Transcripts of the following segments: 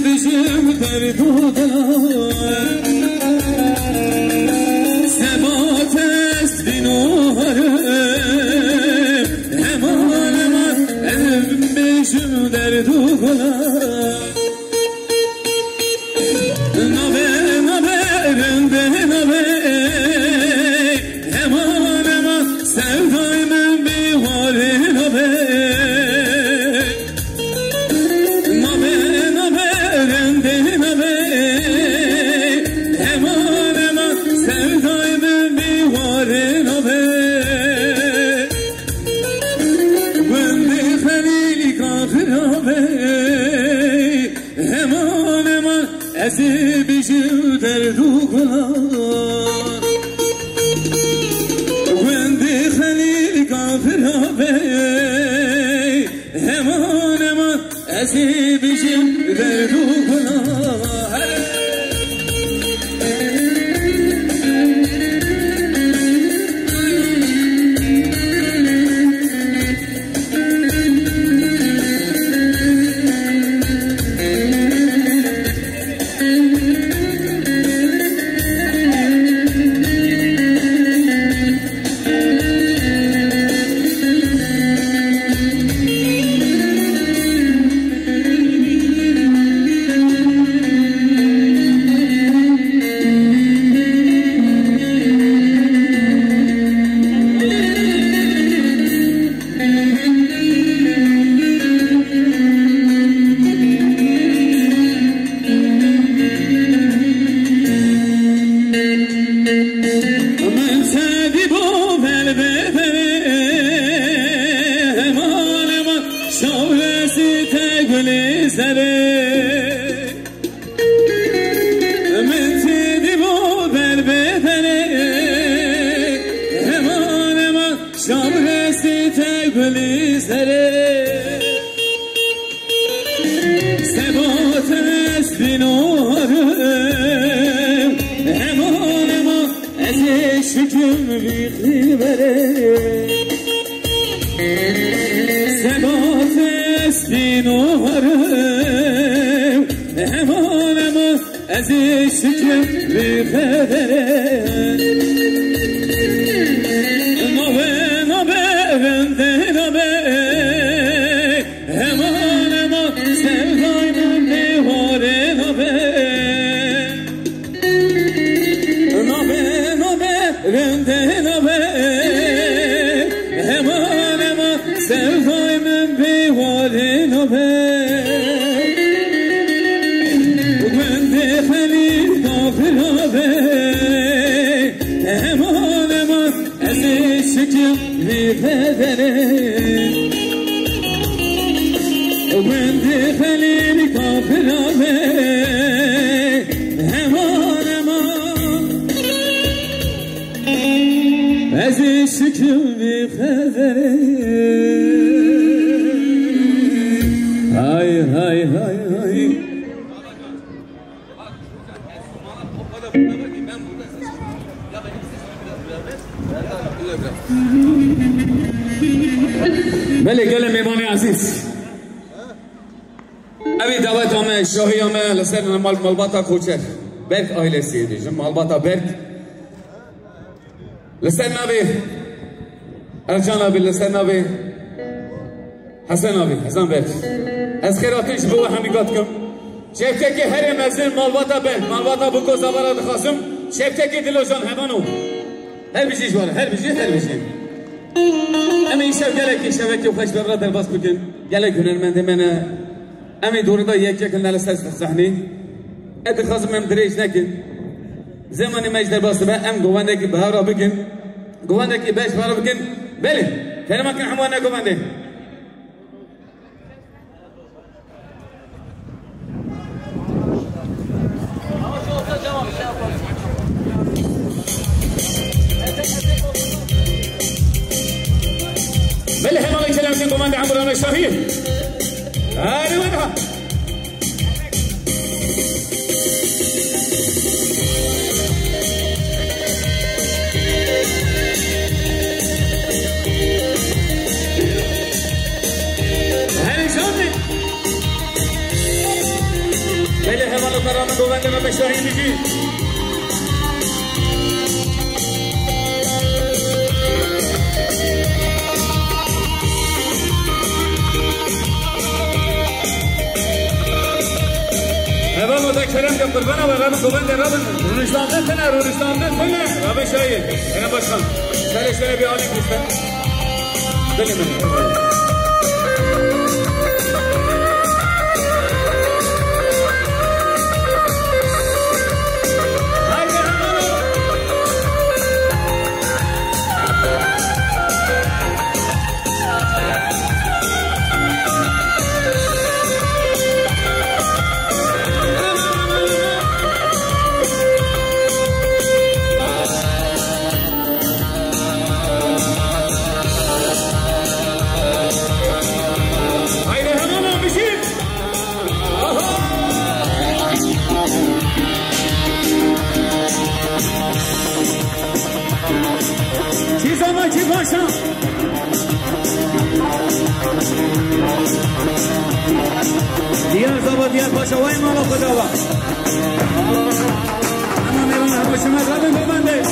بجم در دودار ثبات است بینوارم همان من بجم در دودار نبه نبه رنده نبه همان من سودای من بیواره نبه ازی بیشو در دوغلار وندی خلیل کافر آبه همان من ازی بیشو در دوغلار بله گل میمان عزیز اوی دعوت همه شاهی همه لسر مالباتا کوچر برک آیله سیدی جم مالباتا برک لسر نبی ارجان نبی لسر نبی حسن نبی حسن برک از خیراتیش بو همیگات کم شفته که هر مزین مالباتا برک مالباتا بکو زبارات خاصم شفته که دلو جان همانو هر بیشیش باره هر بیشیش اما این شب گلک شبکه و خوش برای در باز بکن گلک هنرمنده منه اما دوره دا یک نلسته صحنی اتخاذ من دریش نکن زمانی مجدر باز به ام گوانده که بهارا بکن گوانده که بهش بهارا بکن بله فرما کن هموانه گوانده بله همه کلام که گوانده عمران شاهی آره وضعها بنده و بشاهی میگی اول مذکرم که قربان و غم قبند رابن رونشتانده کنه و بشاهی اینا باشم سرشتره بیالی کستن دلی منی دیار زبا دیار پاشا وای مالا خدا با اما میرون همه شما رابن ببنده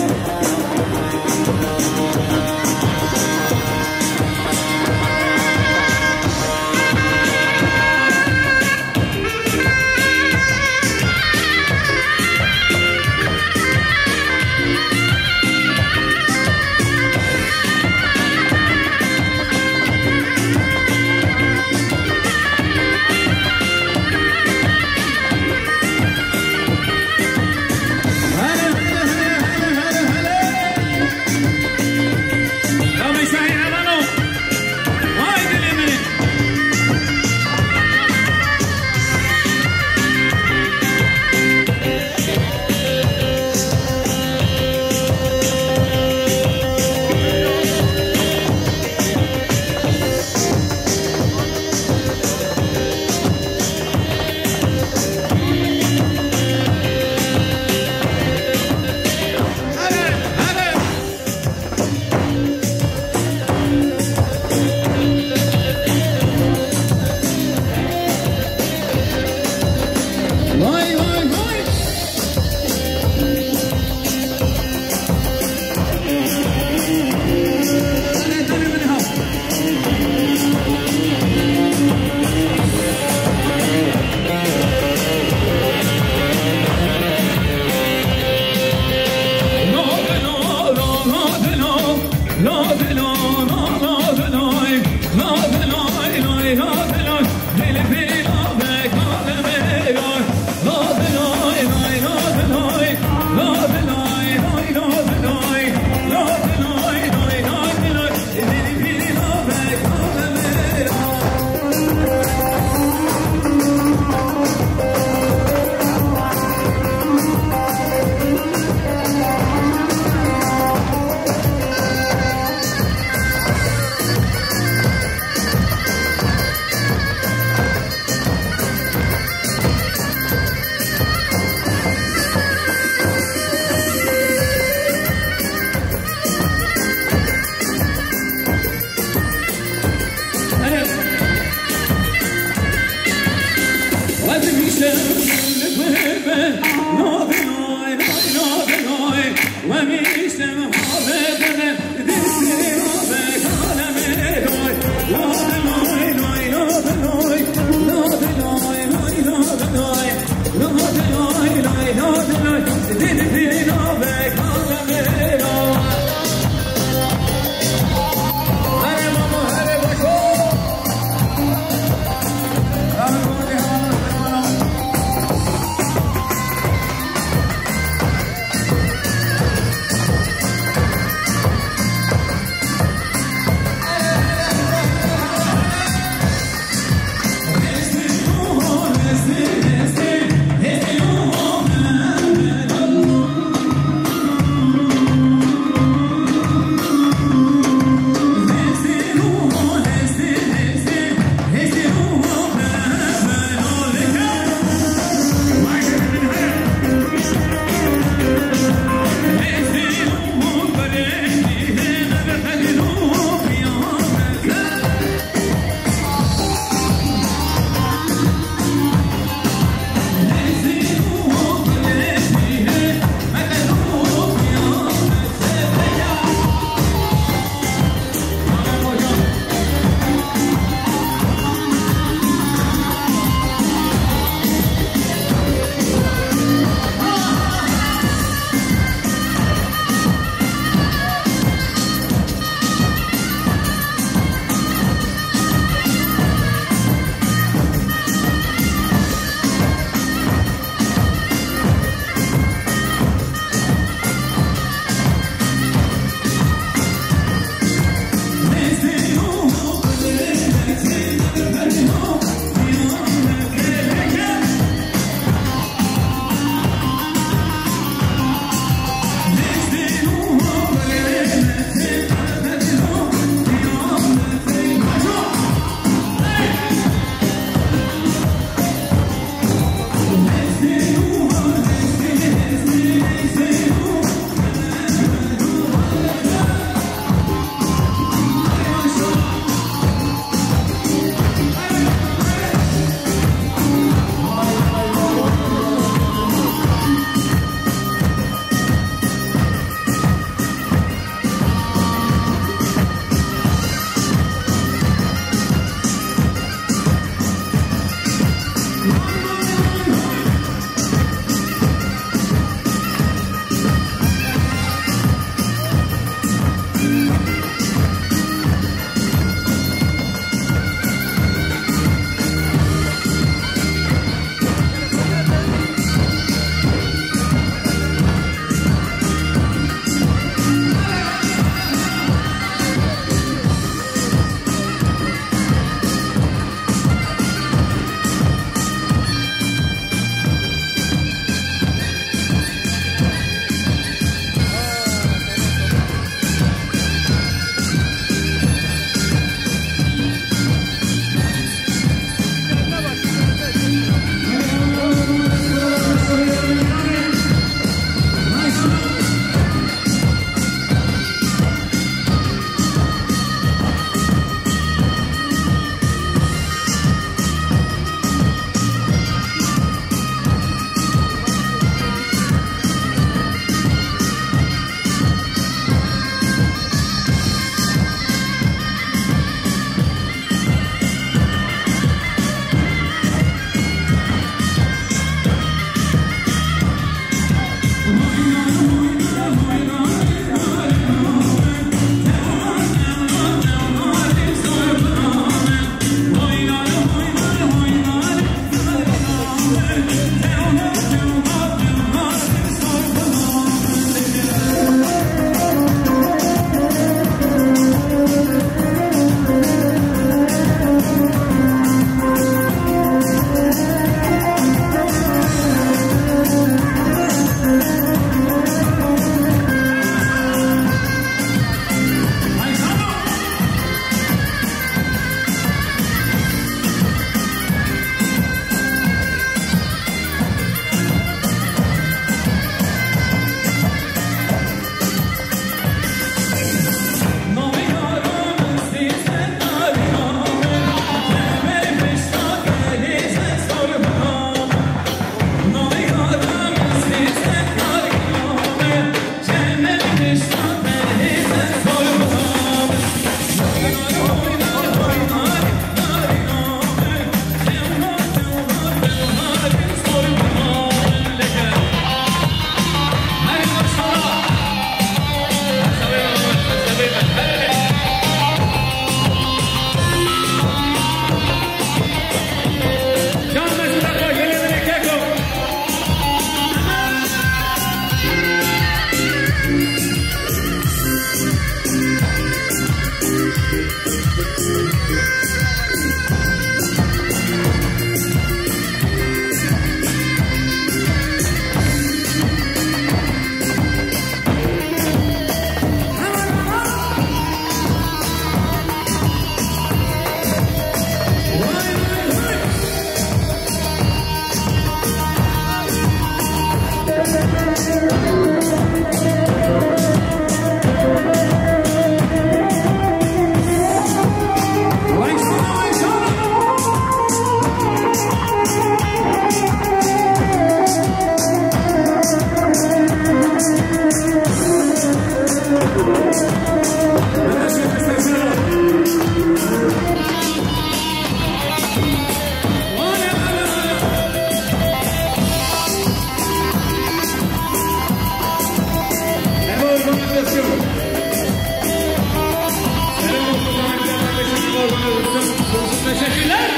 Teşekkürler.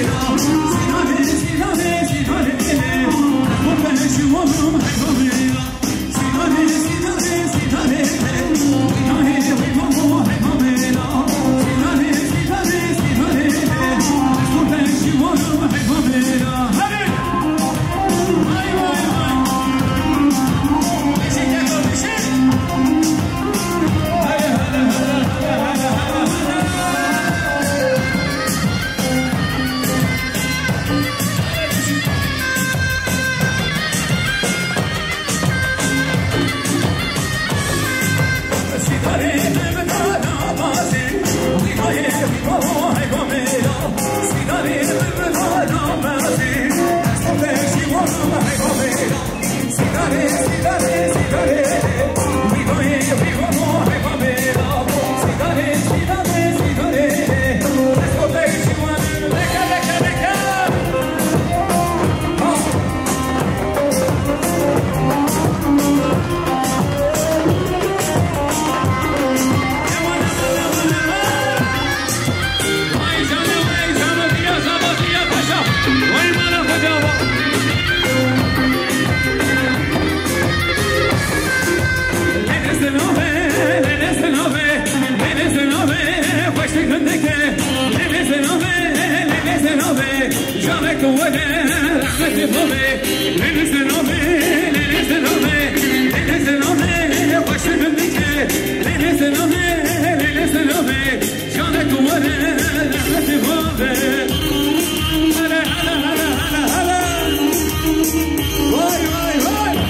We don't need شامك وده رحمتي فوقي لنزلومي لنزلومي لنزلومي وش منك لنزلومي لنزلومي شامك وده رحمتي فوقي هلا هلا هلا هلا هلا واي واي واي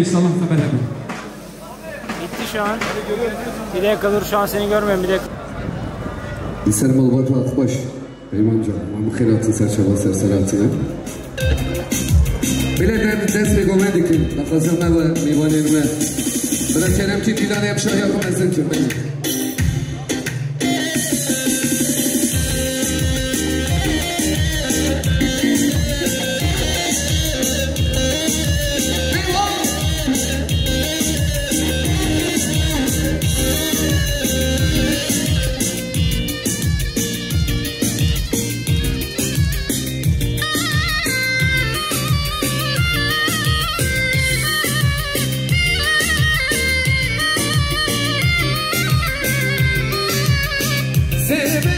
İnşallah beraber. Bitti şu an. Bir dakika dur, şu an seni görmüyorum, bir dakika. İser malbatı Akbaş. Eymanca. Ama xeyratın serçaba serseratına. Bileden dest ve gomedik. Nakazına ve mivanirme. Bırakırım ki dilane yapışa yakın ezin kürmeyi.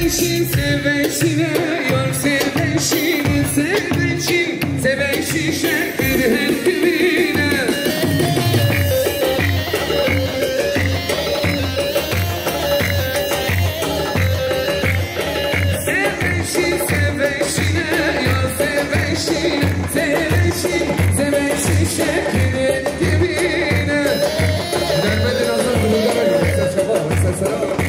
Sevenşin, sevenşine, yol sevenşin, sevenşin, sevenşin şehir hem dibine. Sevenşin, sevenşine, yol sevenşin, sevenşin, sevenşin şehir hem dibine. Dermedin azar durumda var. Sen çaba var. Sen sana bak.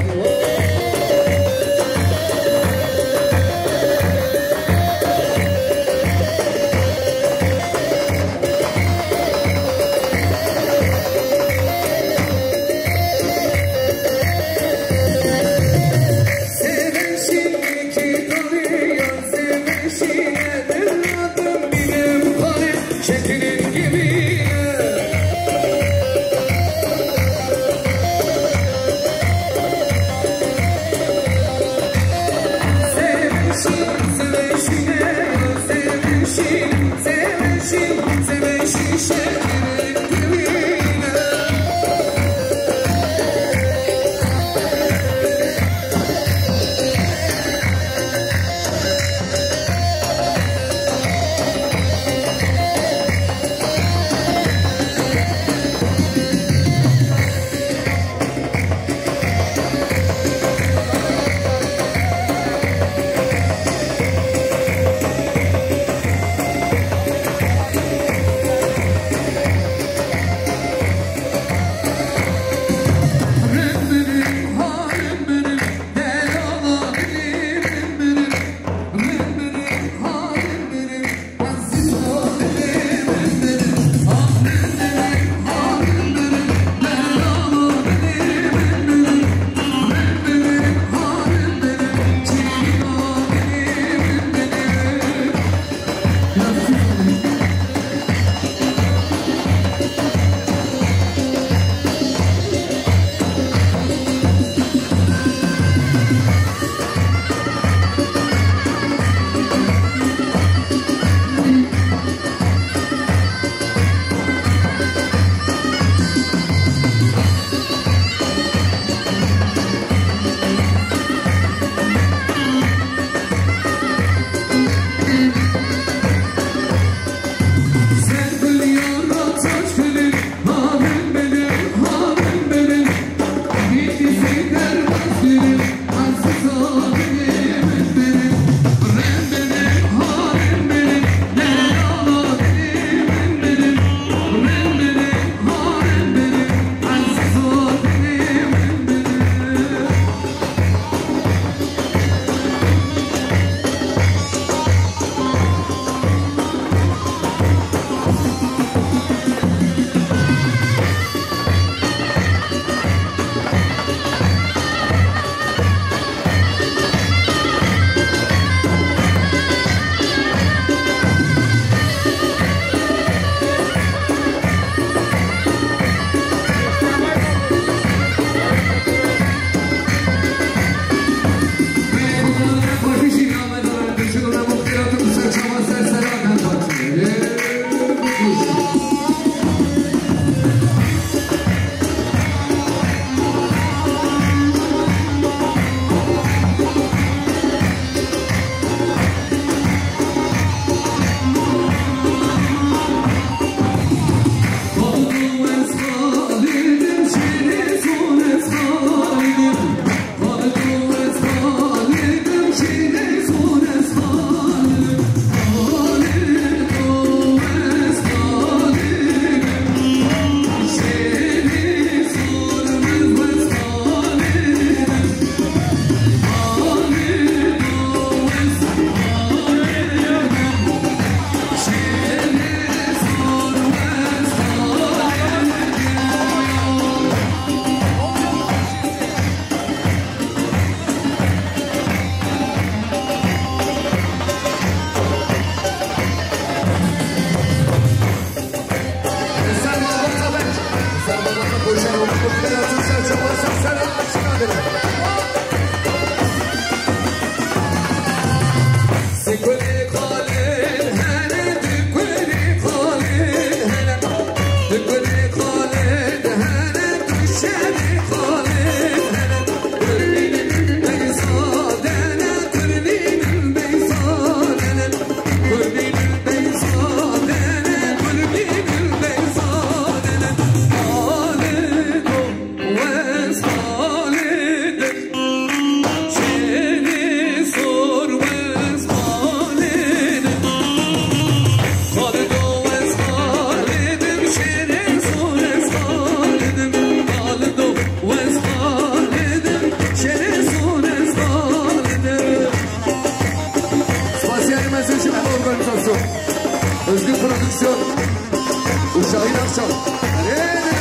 شاهین افشان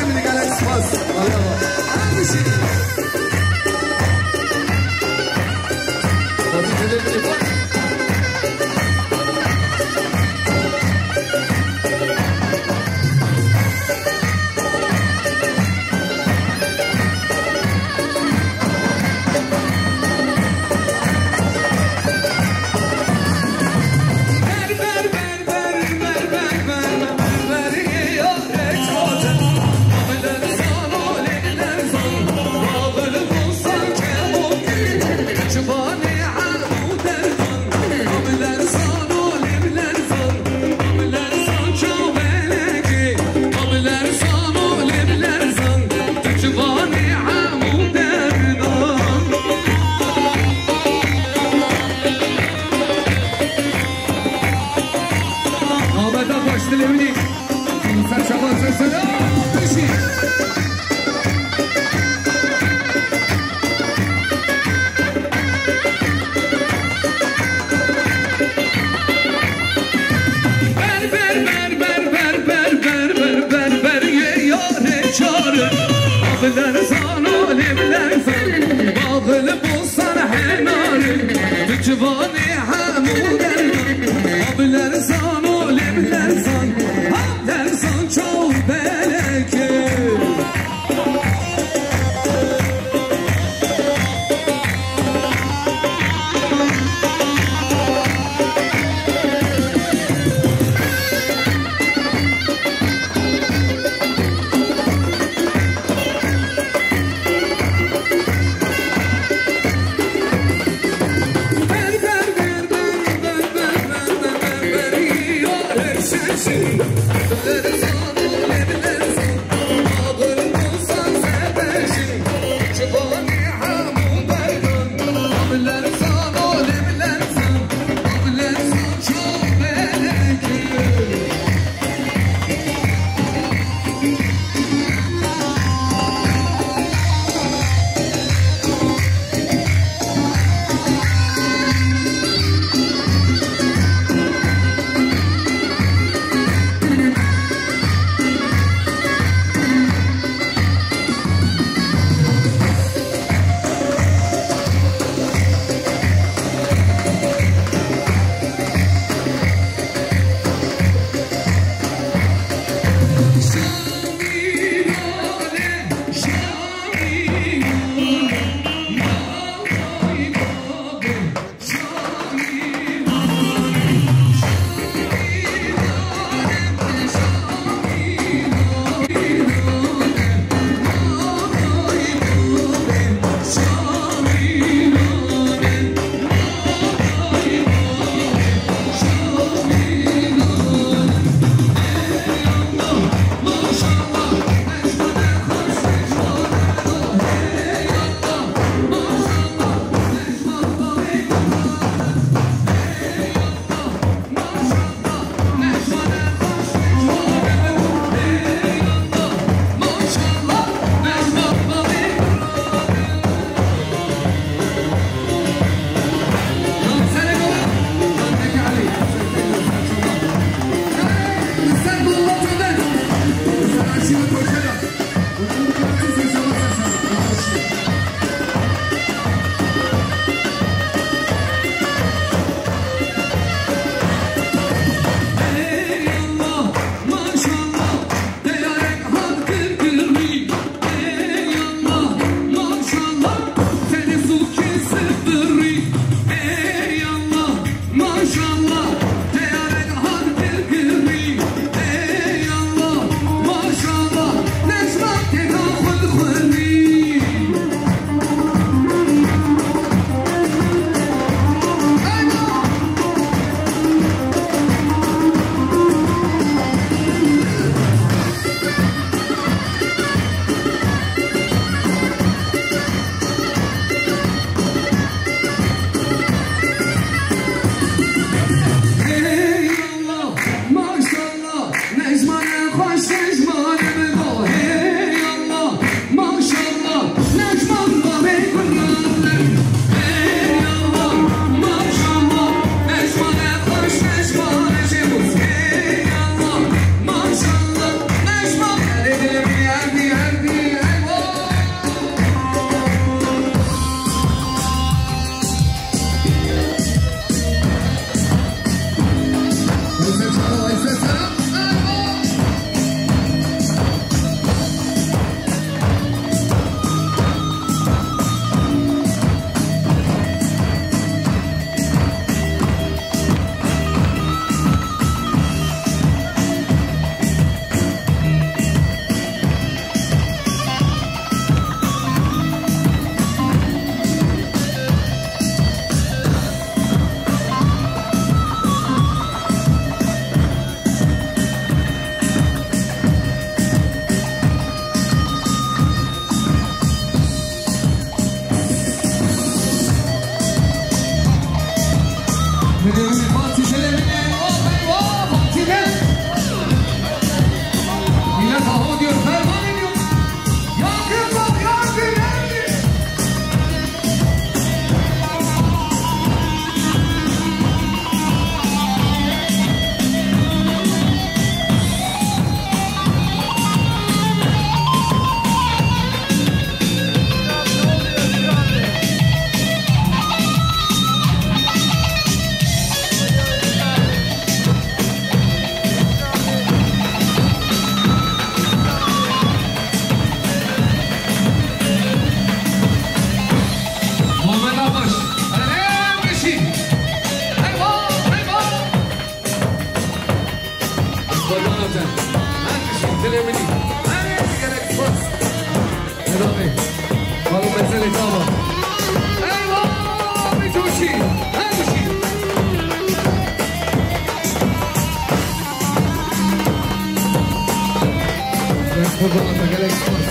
نمی نگل اکسپاس الله همشی خاطی تلفنی Abler zan, olimler zan, abler zan çok bele آدمی حالا مثل ایتابا ایوا میتوشی هموشی دست بزنم تا گلک سپاس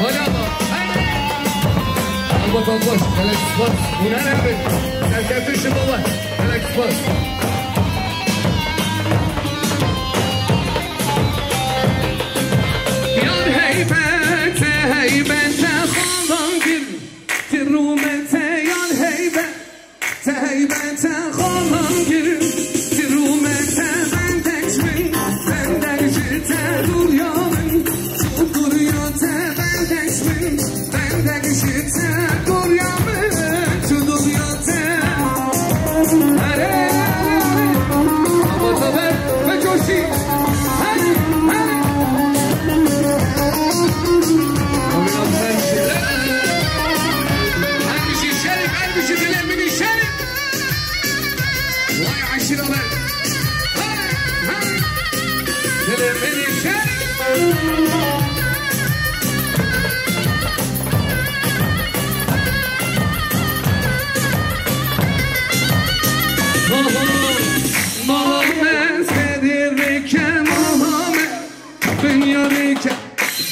حالا با البا باش گلک سپاس اونه نبید سرکرتش بابا گلک سپاس هيبت خالانجر ترومت يان هيبت خالانجر ترومت بندك من بندك جت دنيامن دنيات بندك من بندك جت دنيامن دنيات هره ابو طبر بجوشي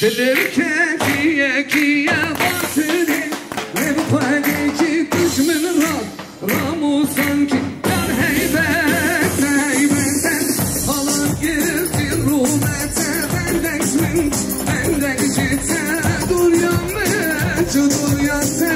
Dilirken kiye batırı ve bu ki düşmün ramu sanki yan heybeten halan girdi rumete benden gite dur yanmacı dur yate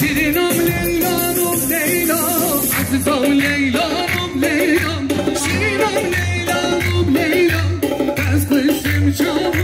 Dilimini özgür prodüksiyon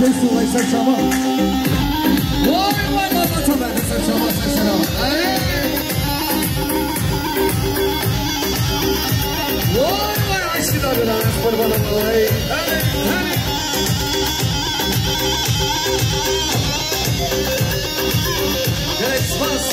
Jesu, vai ser chama. Oi, vai lá, vai ser chama, vai ser chama. Oi, vai, acho da vida, por bala, oi. Christmas.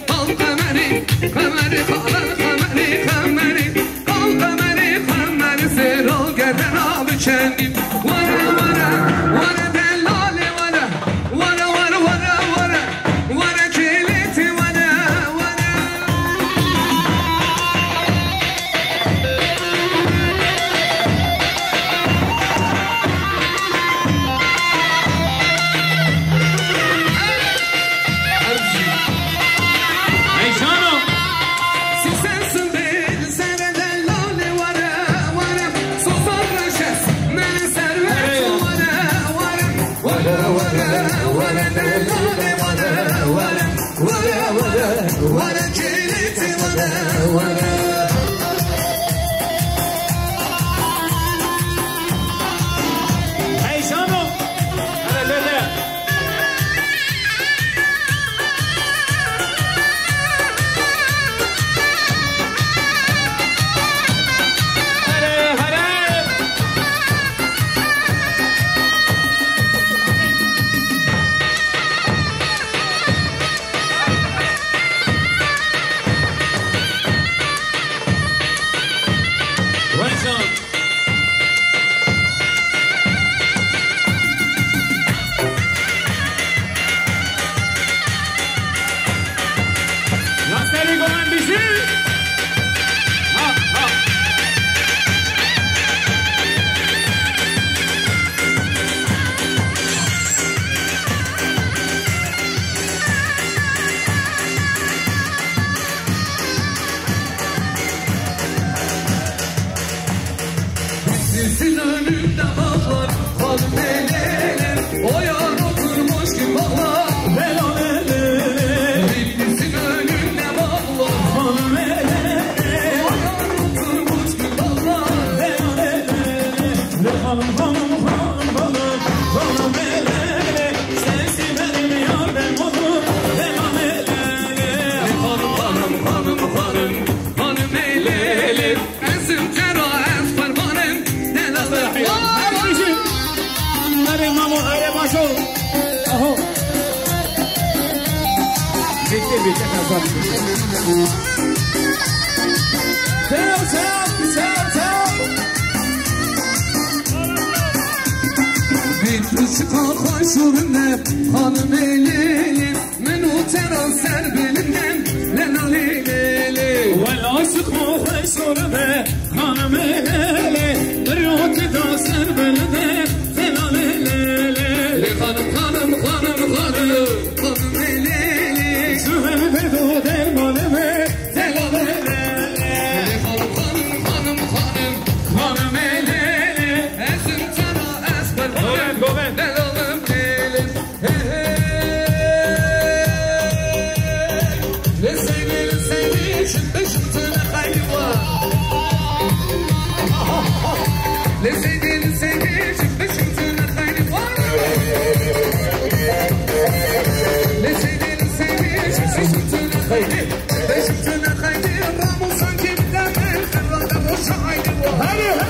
Al Teşekkür ederim. Bitmiş kalkan şurunne hanım eyleyim Menü teran ser bilimden lenal eyleyim Velasık kalkan şurunne hanım eyleyim Menü teran ser bilimden lenal eyleyim Hanım eyleyim Süher bedo dermanımı telal eyleyim Hanım eyleyim Esim sana esmer Goven. Lenalım eyleyim Ne seni şimdi şımtına hayva Ne seni şimdi şımtına hayva Ne seni şımtına hayva şımtına hayva Ramu sanki bir de ben kırlada boşa hayva Hadi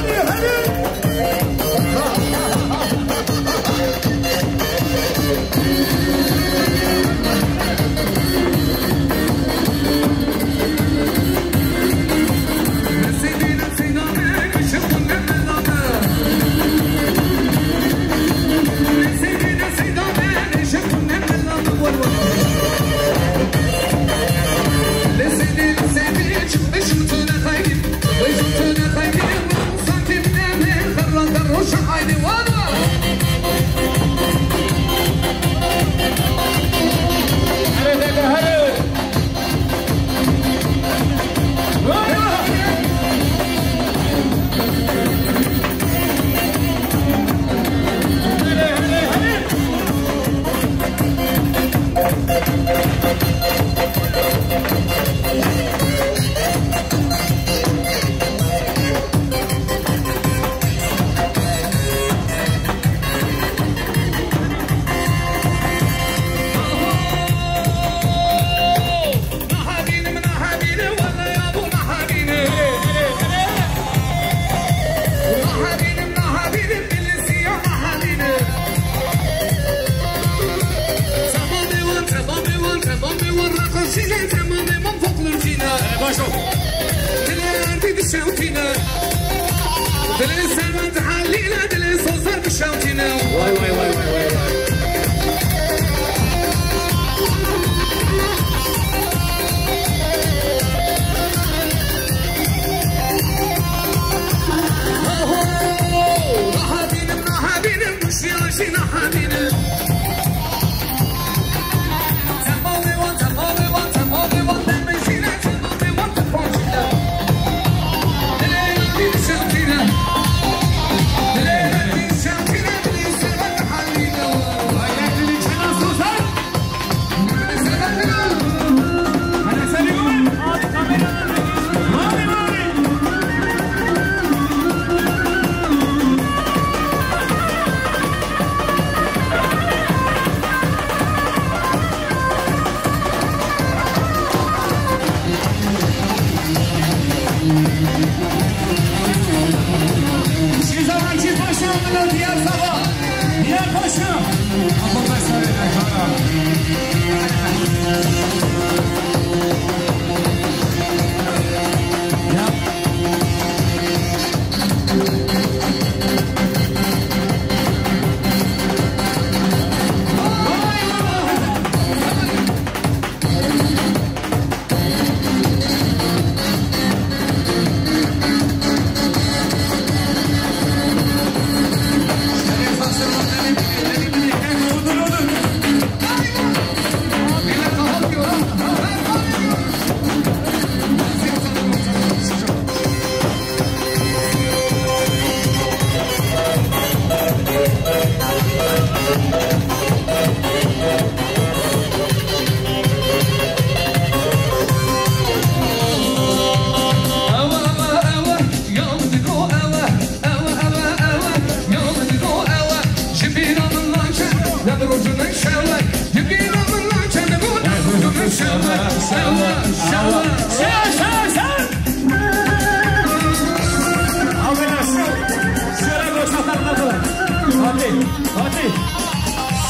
Fatih.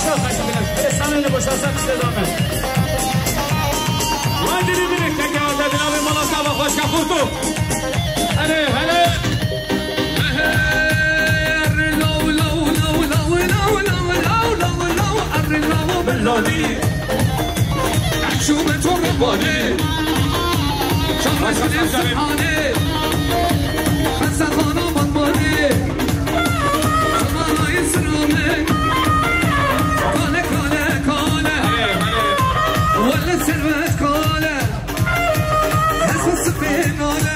Çok kaçın biraz. Böyle sahneyle boşalsak size zahmet. زندانی عشوم تو ربانه شاخش نفسحانه خزخان آباد بانه شمالای سرامه کاله کاله کاله ولی سروت کاله حساس بیناله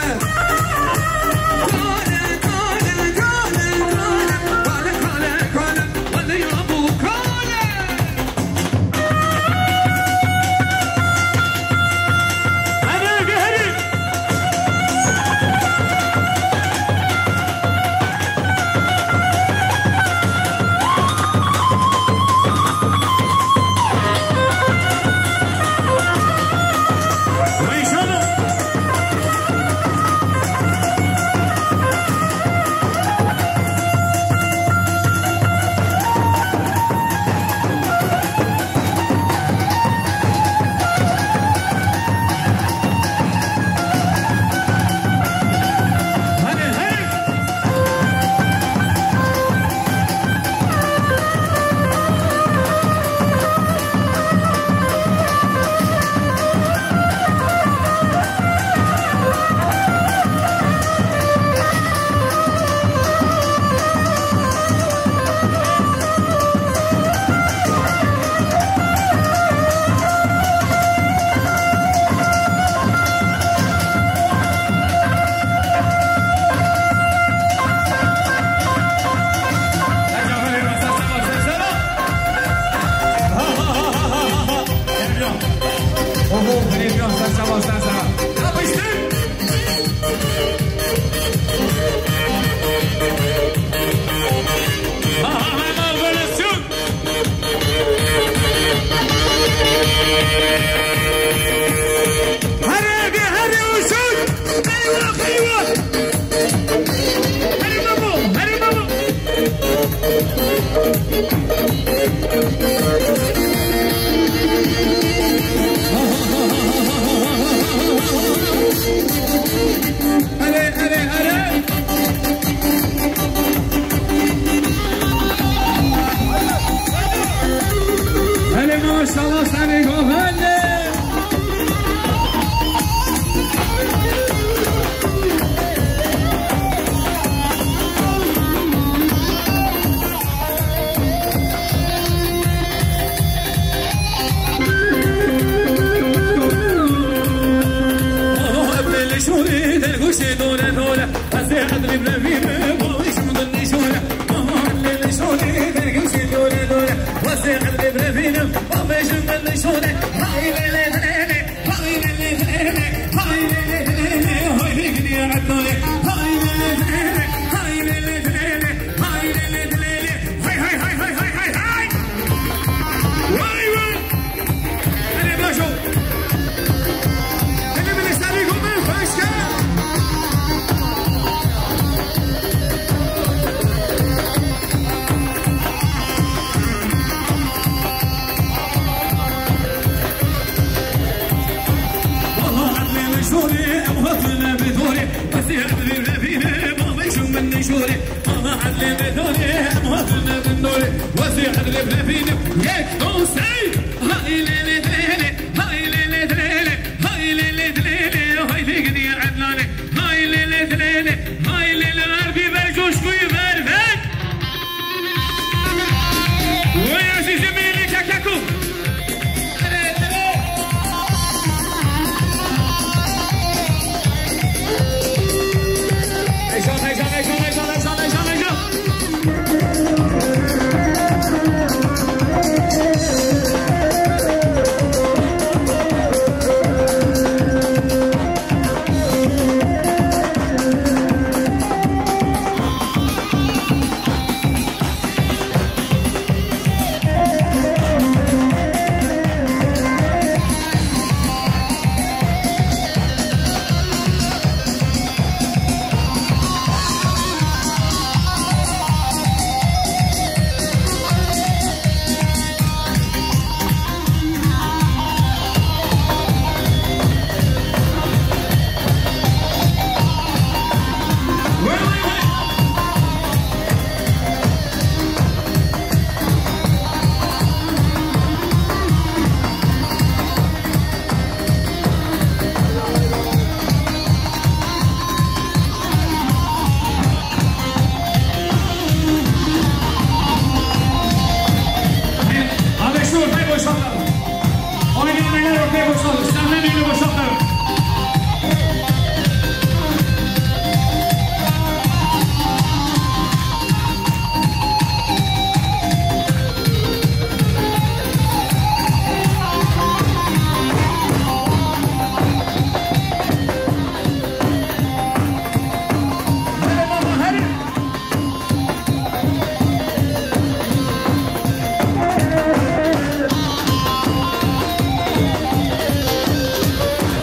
boşaltın. Sahne meyli boşaltın.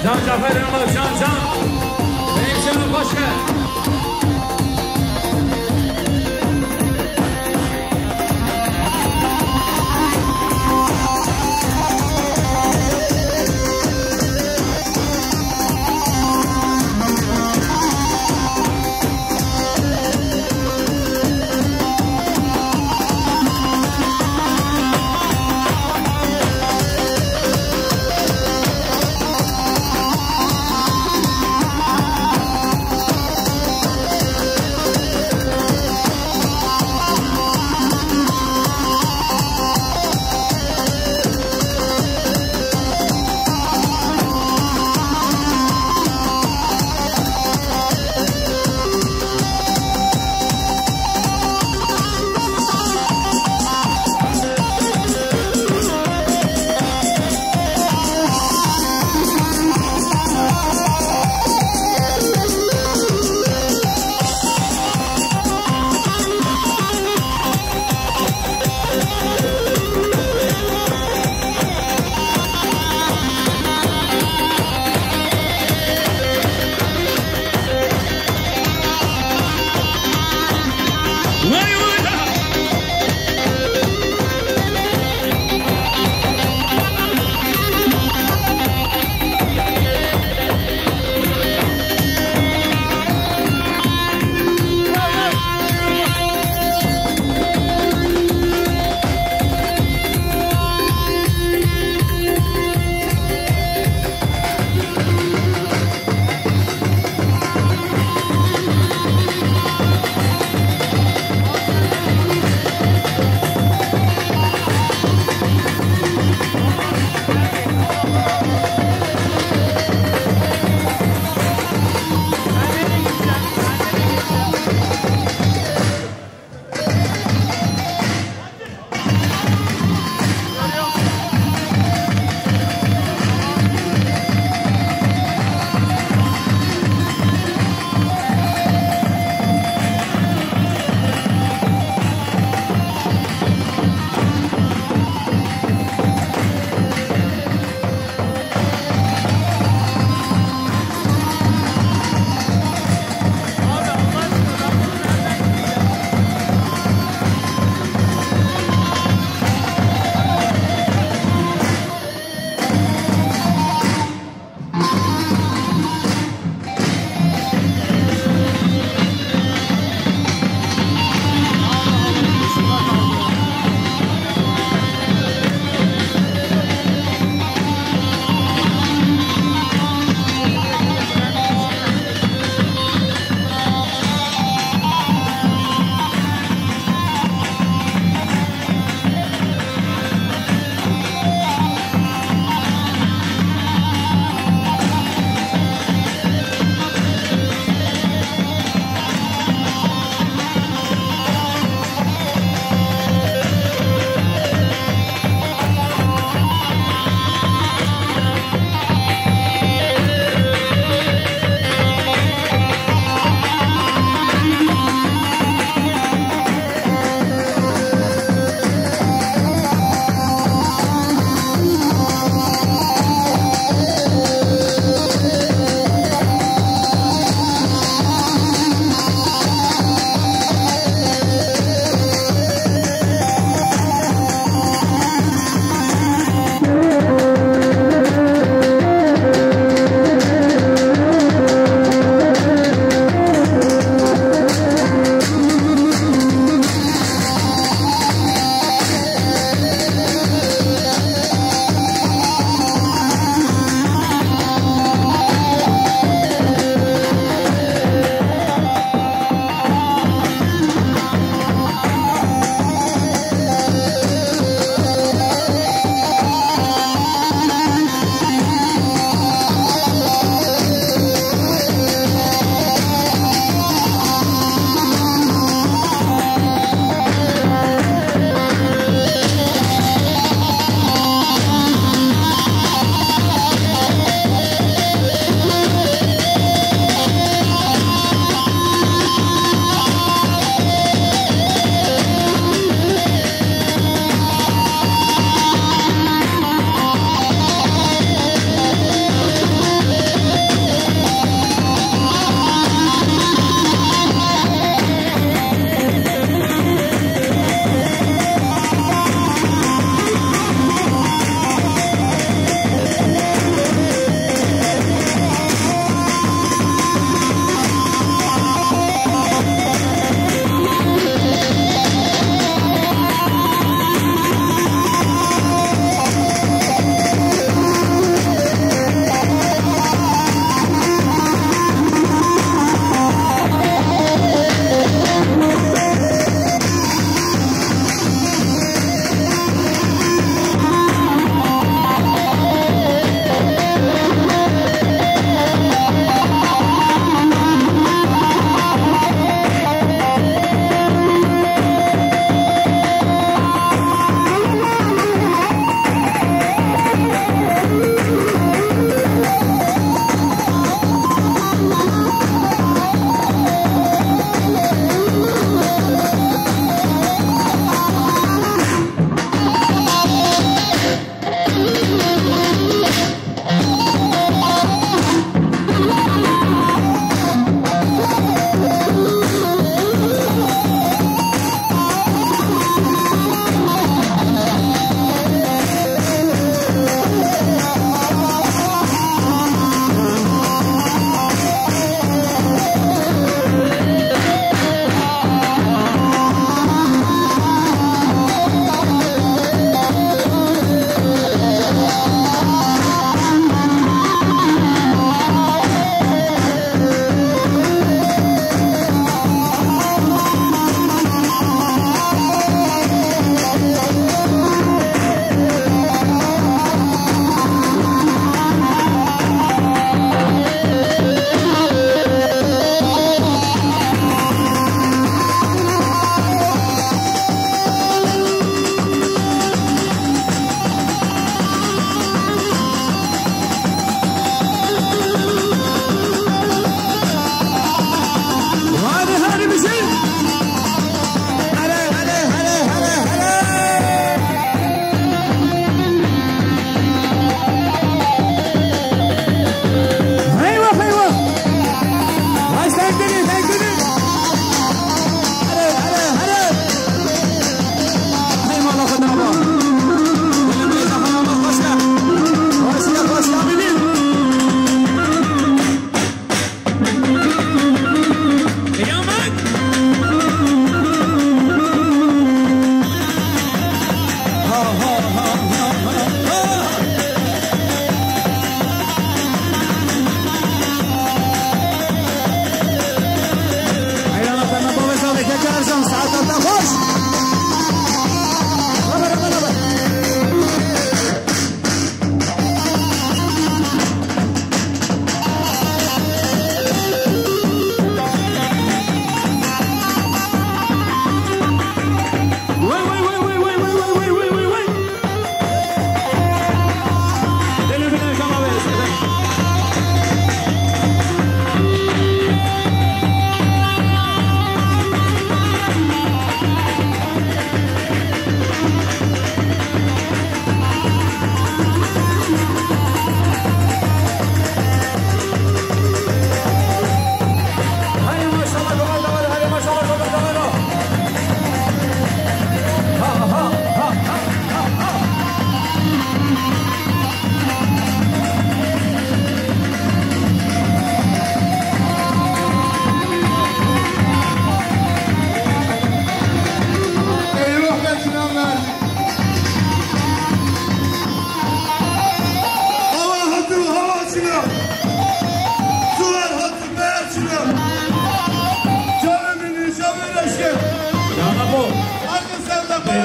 Can Cafer Yılmaz, can. Benim senin başka.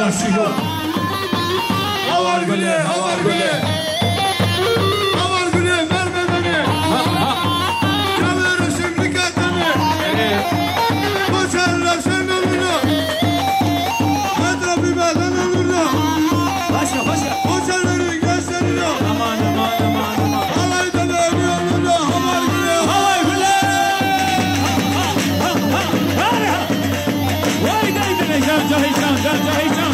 başlıyor. Havar güle, havar güle. Havar güle, verme beni. Yanları şimdi katını. Koçarlar sen önüne. Metrafi beden önüne. Başla başla. Koçarların gözlerine. Aman aman aman aman. Halayda da önüne. Havar güle, havar güle. Vay gaybine can cahican can cahican.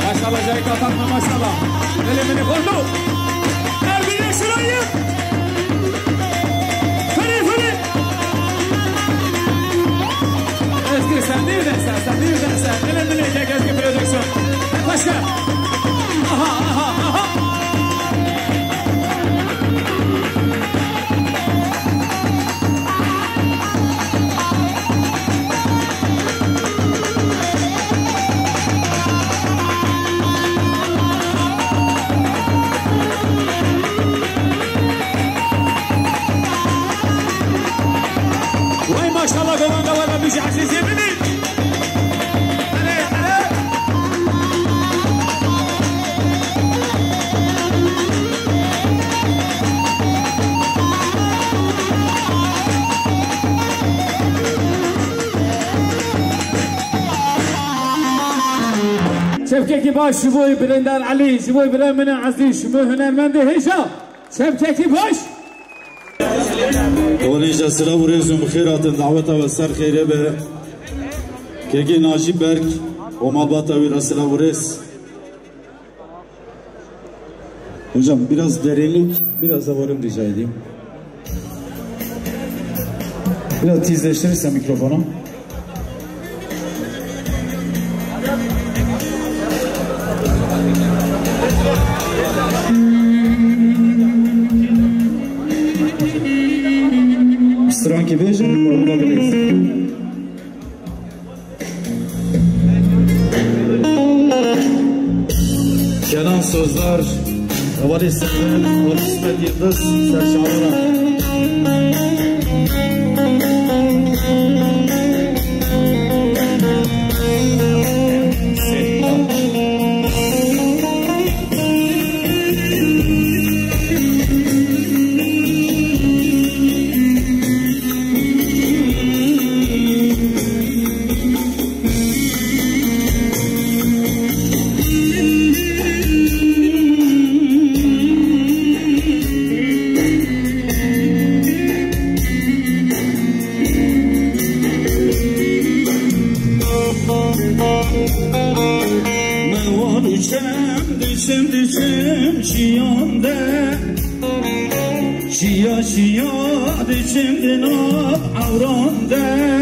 Maşallah Cahit Atatma maşallah. Elemini kurdu. Her birine şurayı. Fırı. Özgür sen değil de sen. Elemini Ezgi prodüksiyon. Başka. Aha. Maşallah kovan kavana bir şahsiz yemini. Şevkeki baş, şubuy Birindar Ali, şubuy Biremine Aziz, şubuy Hünermendi Hişam. Şevkeki baş. ونيجا سلام وريزم خيرات دعوتها والسر خيره به كيكي ناجي برك ومالباتا ويرا سلام وريز. Hocam biraz derinlik, biraz da volüm rica edeyim. Biraz tizleştirirsen mikrofonu. Stranki veže, probabiliz. Kenan sözler, Havali Sefer, Ali İsmet Yıldız, Serşanlı'na. Düşüm çiyonde Çiya düşüm dinab avronde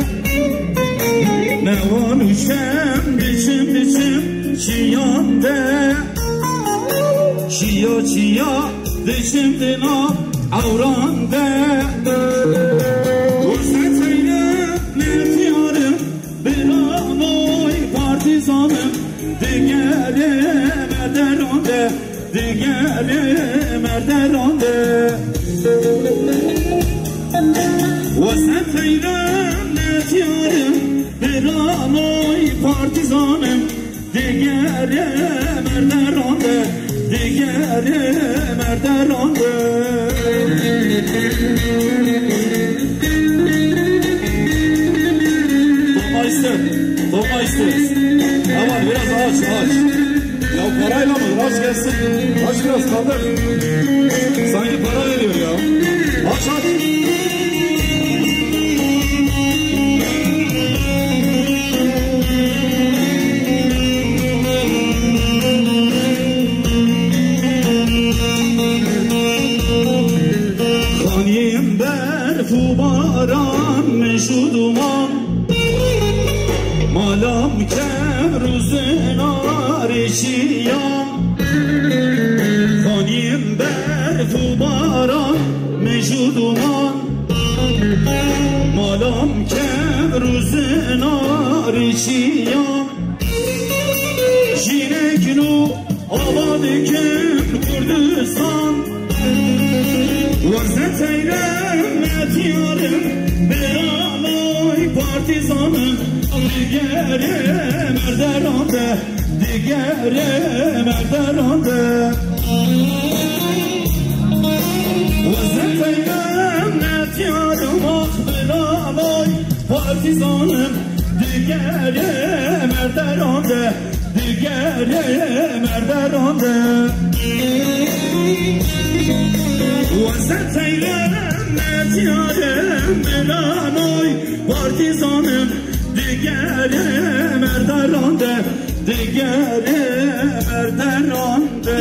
Ne var düşüm çiyonde Çiya düşüm dinab avronde Kurset eyle netiyarım bir anoy partizanım Digerim erderonde Digerim erderonde Ve sen teyrem netiyarım Bir anoy partizanım Digerim erderonde Digerim erderonde Topma isteriz Aman biraz aç Ya parayla mı? Aç gelsin. Aç biraz kaldır. Sanki para veriyor ya. Aç. Haniyim berfu baran meşu duman Malam kevruzun arişiyam Haniyim berfu baran meşu duman Malam kevruzun arişiyam Jineknu abadikim Kurdistan Varzet eylem etiyarım Bir anoy part partizanım Digeri merderonde Digeri merderonde Vazifeyim net yarım akbiranoy Partizanım Digeri merderonde Digeri merderonde Vazifeyim net yarım akbiranoy Partizanım Digeri merderonde Digeri merderonde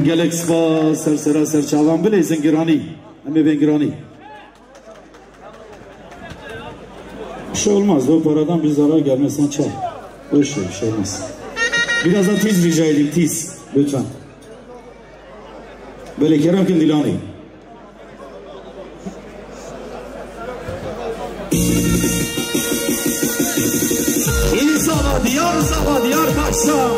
Gelek sva sersera serçavan bile zengirani Emi ben girani Bir şey olmaz o paradan bir zarar gelmezsen çal Boş ver bir şey olmaz Biraz da tiz rica edeyim tiz lütfen Böyle kerakin dilani İnsana diyar sabah diyar kaçsa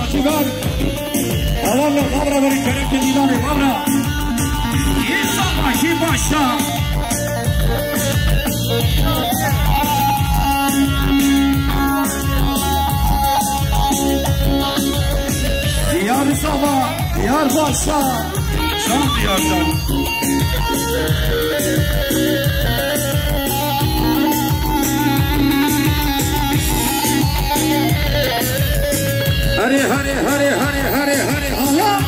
Naci ver. Avarla kabra verin kerem kendilani kabra. İnsan başı başta. Diyar sabah, diyar başta. Şan diyardan. Hare hare hare hare hare hare Allah.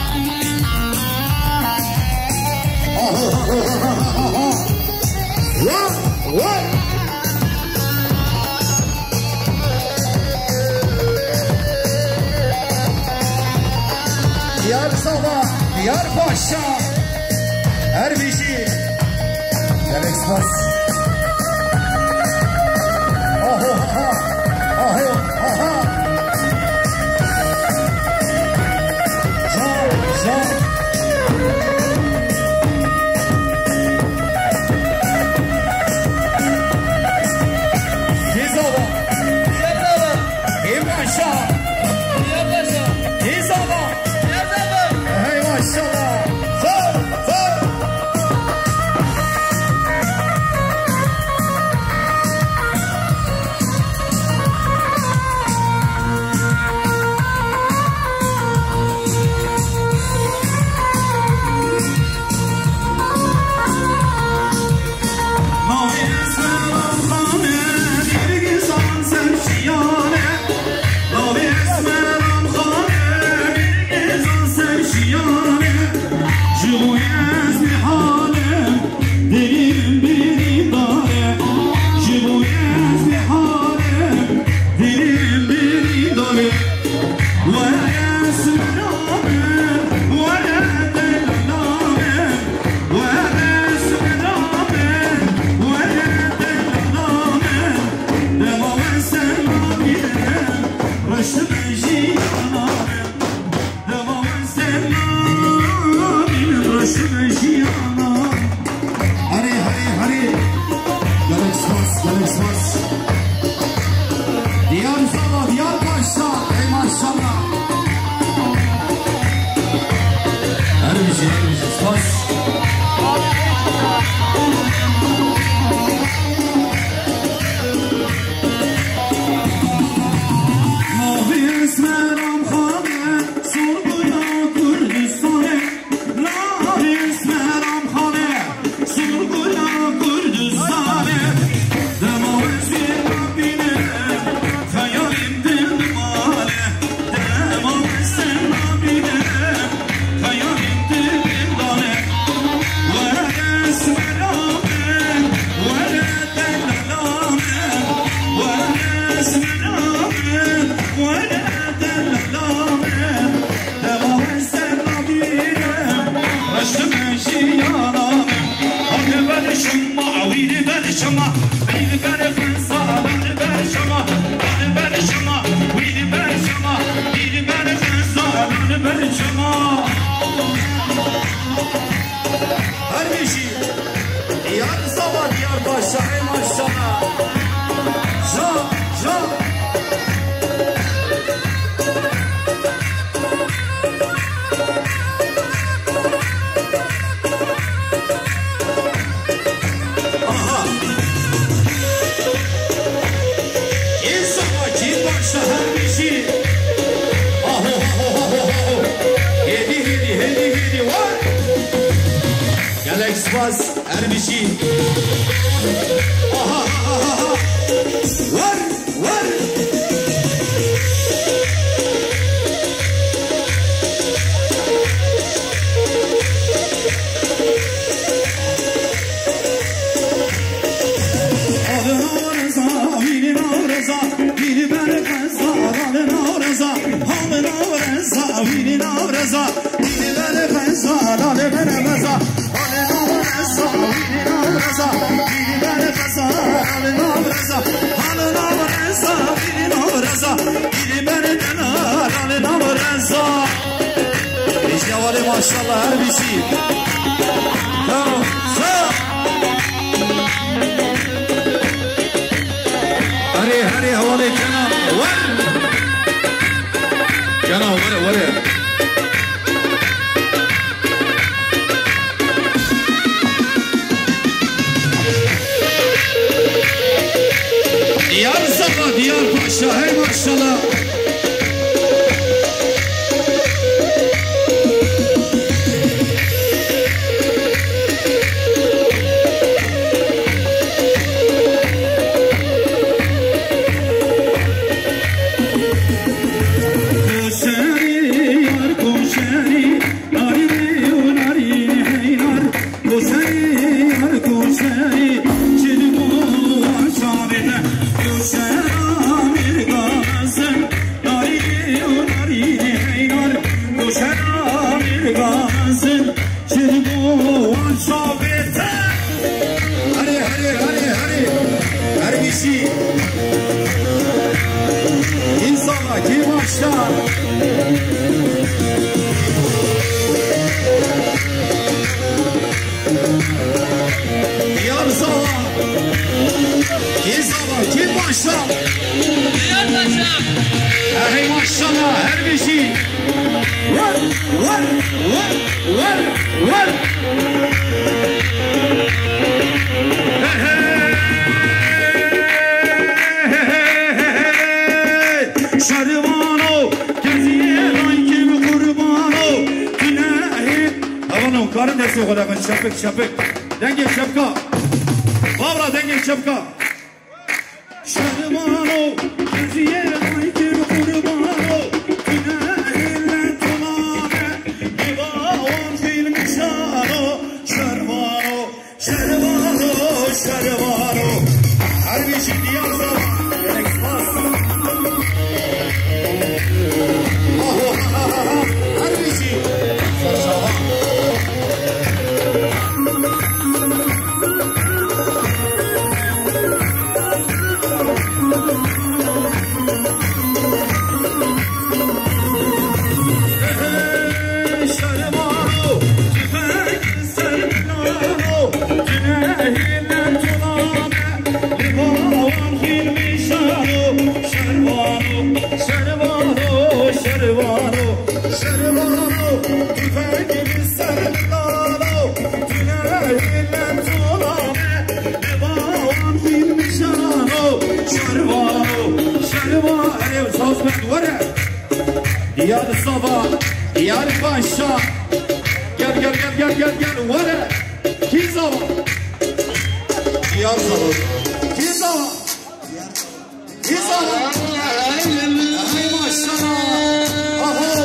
Diyar sabah, diyar paşa. Her bir şey. Gerek bas. Kurdistane, dema ve maşallah maşallah. Can can. Aha. İnsan kim başta her bir şey. Aho aho aho aho. Hedi var. Galaxy Bus her bir şey. Aha aha aha. Var. Maşallah her bir şey. Tamam. Hadi havalı kana. Var. Kana var. Diyar Safa, Diyar Paşa, hey maşallah. Hey maşallah her bir şey. Var. Şarvano geziye layık kurbano günahi. Havanın karın desi kodakan şapık. Denge şapka. Vavra denge şapka. Şarvano geziye layık kurbano günahi tulame divan film şaro. Şarvano her bir şey diyarsa Diyar Safa, Diyar Paşa. Gel vara. Kizava. Diyar Safa. Kizava. Hey maşallah. Aho.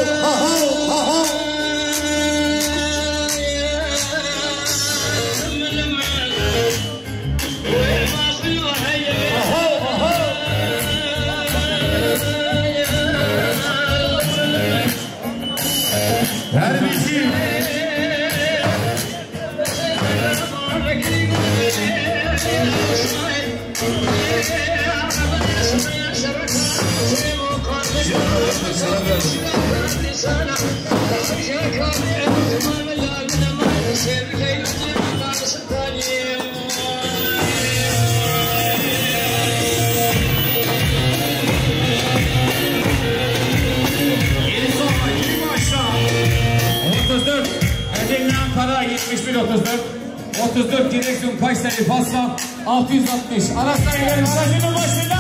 Her bir şey. 34 direksiyon Kayseri Fasla 660 Arasayıların aracının başında.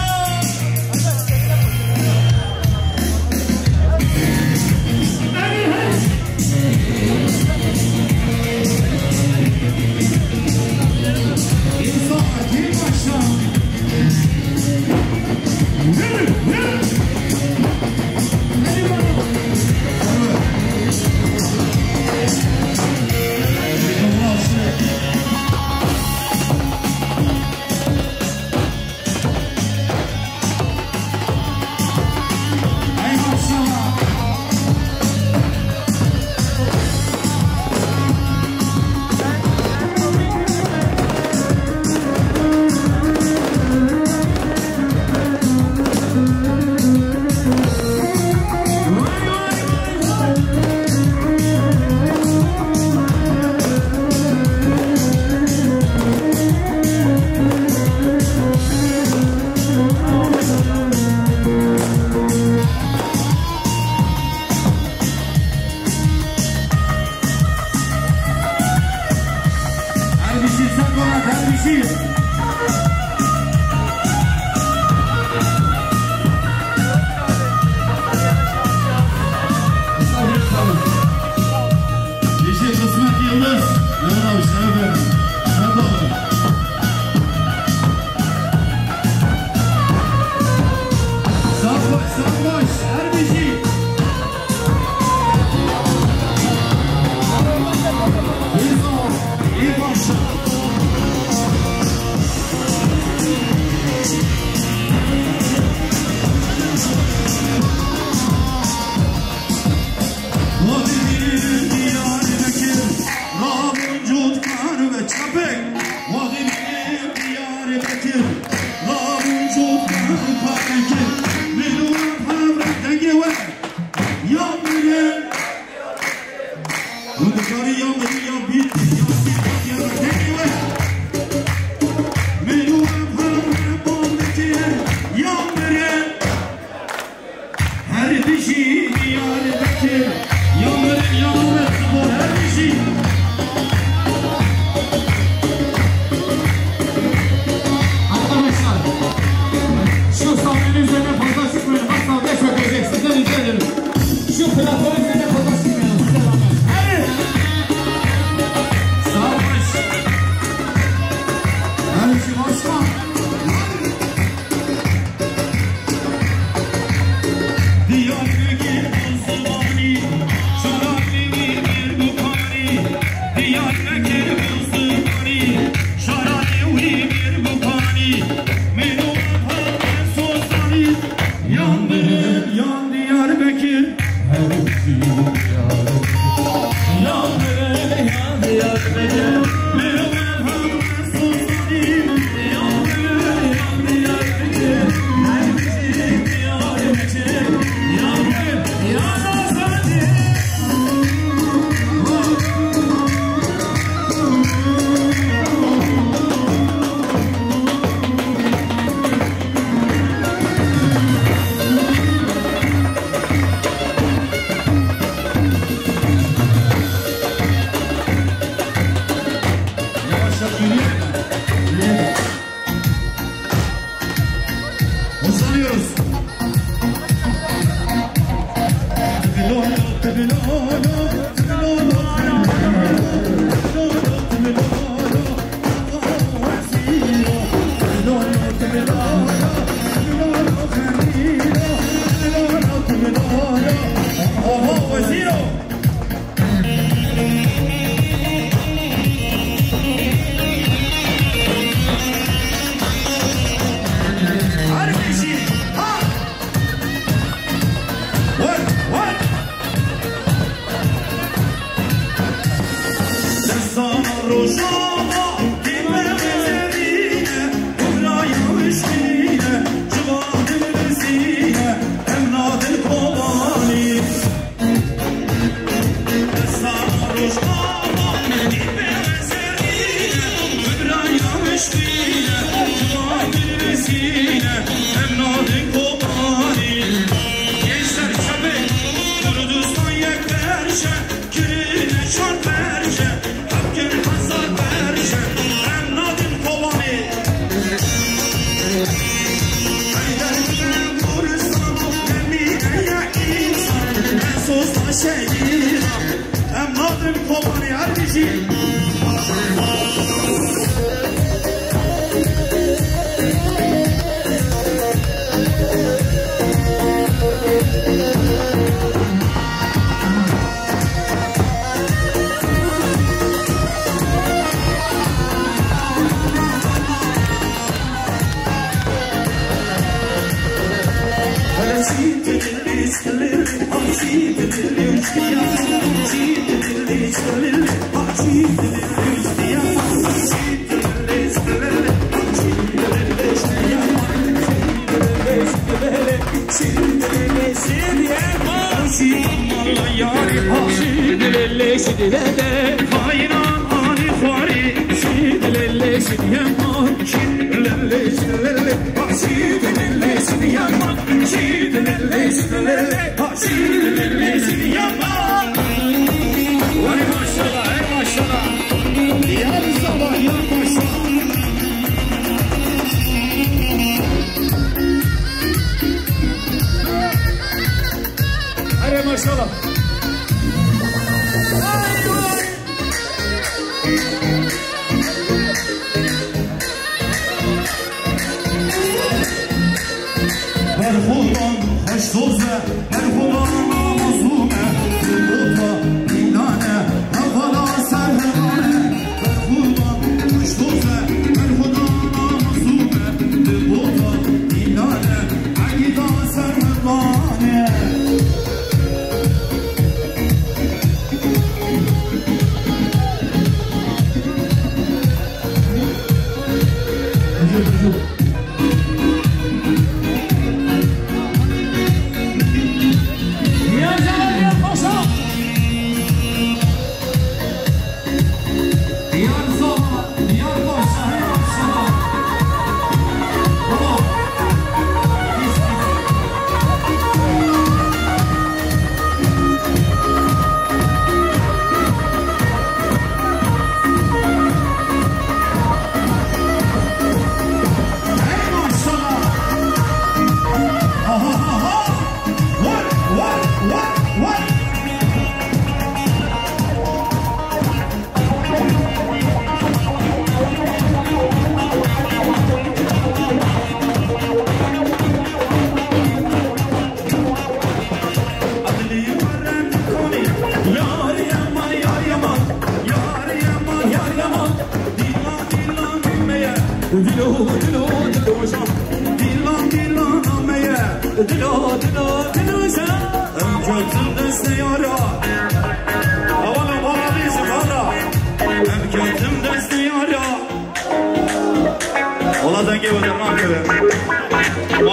Kirine çarp verce, hep شهيرة أما ضرب كوباني عربيشي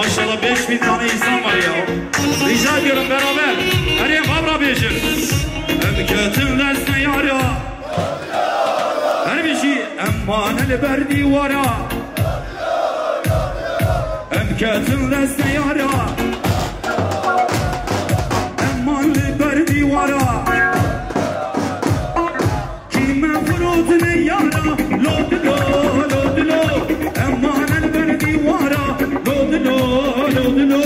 Maşallah 5000 tane insan var ya. Rica ediyorum beraber. Her babra beşir. Emketim deste yara. Her bir şey emmaneli berdi vara. Emketim deste yara. Emmaneli berdi vara. Kime fırotunu yara. Lodilo, lodilo. Emmaneli berdi vara. Lodilo, lodilo.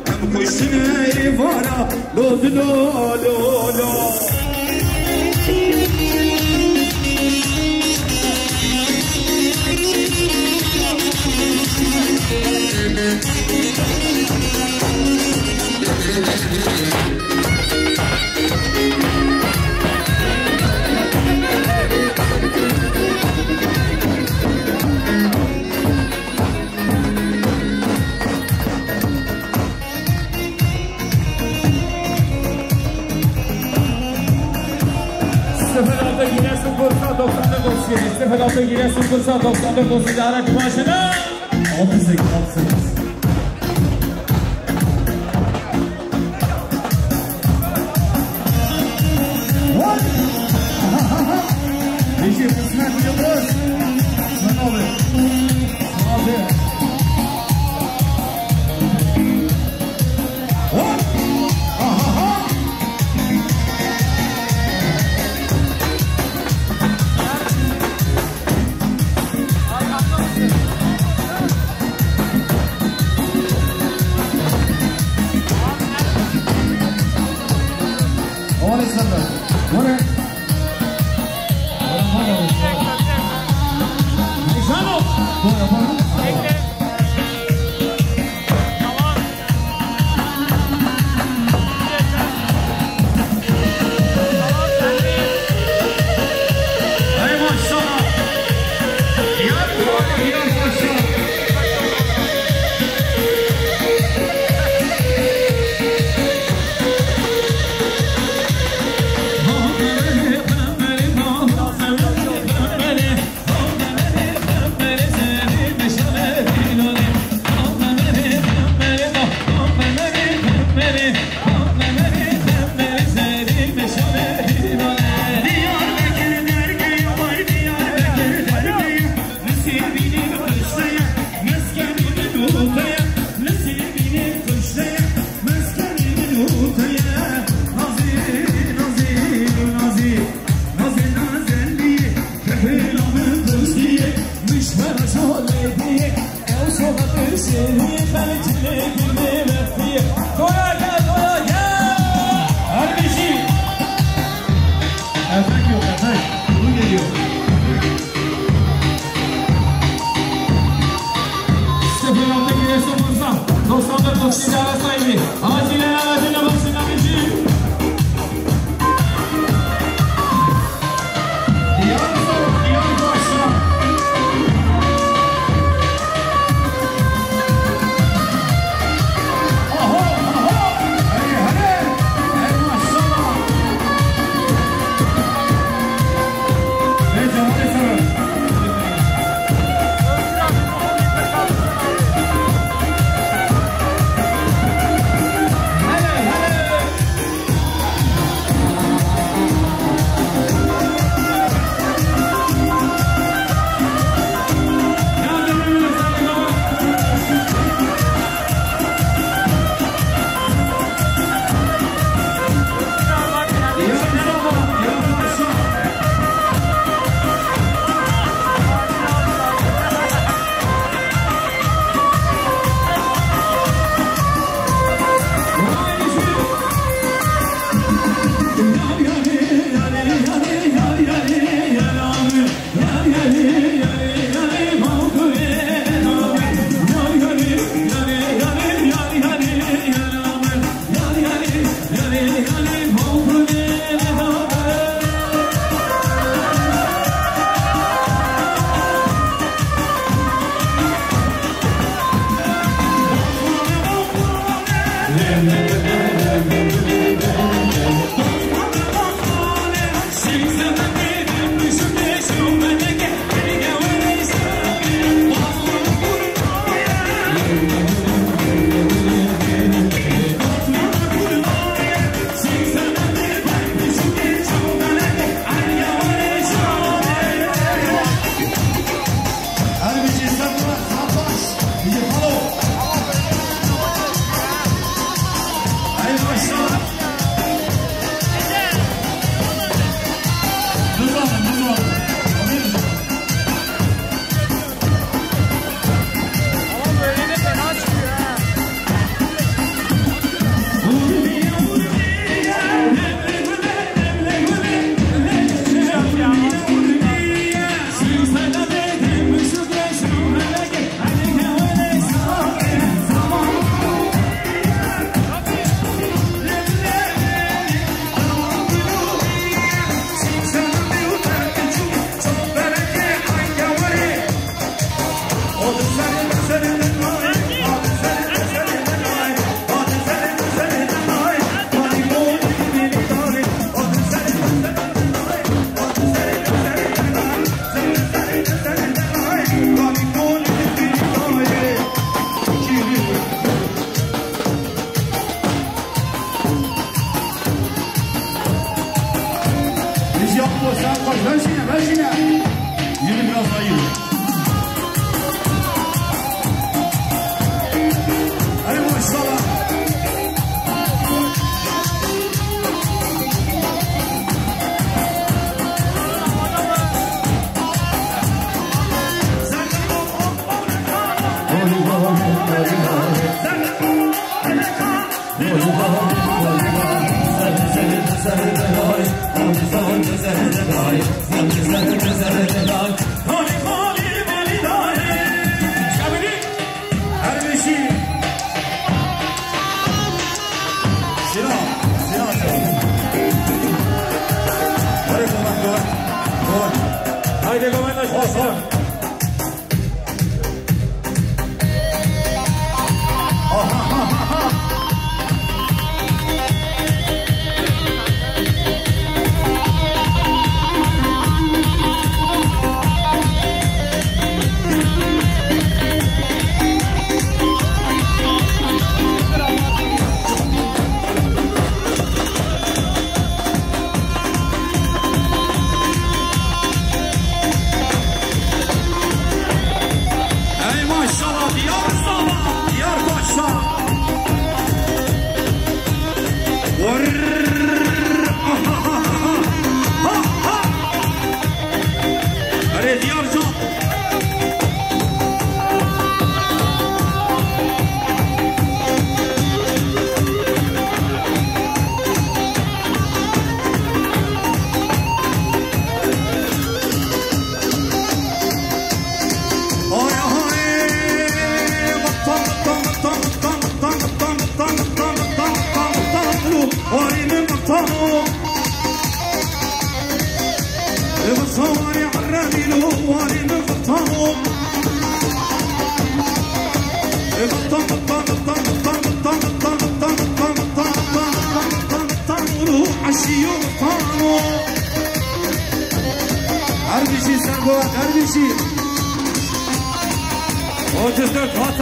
Em kuşunu evara. Lodilo, lodilo. Seferada Giresun Bursa 99 Seferada Giresun Bursa 99 araç başına 68 Yeşil kısmet Yıldız Sen abi Abi Cevali Serdar. Bora. Nişano. Bora bora. Sarı Haydi komendaş başla.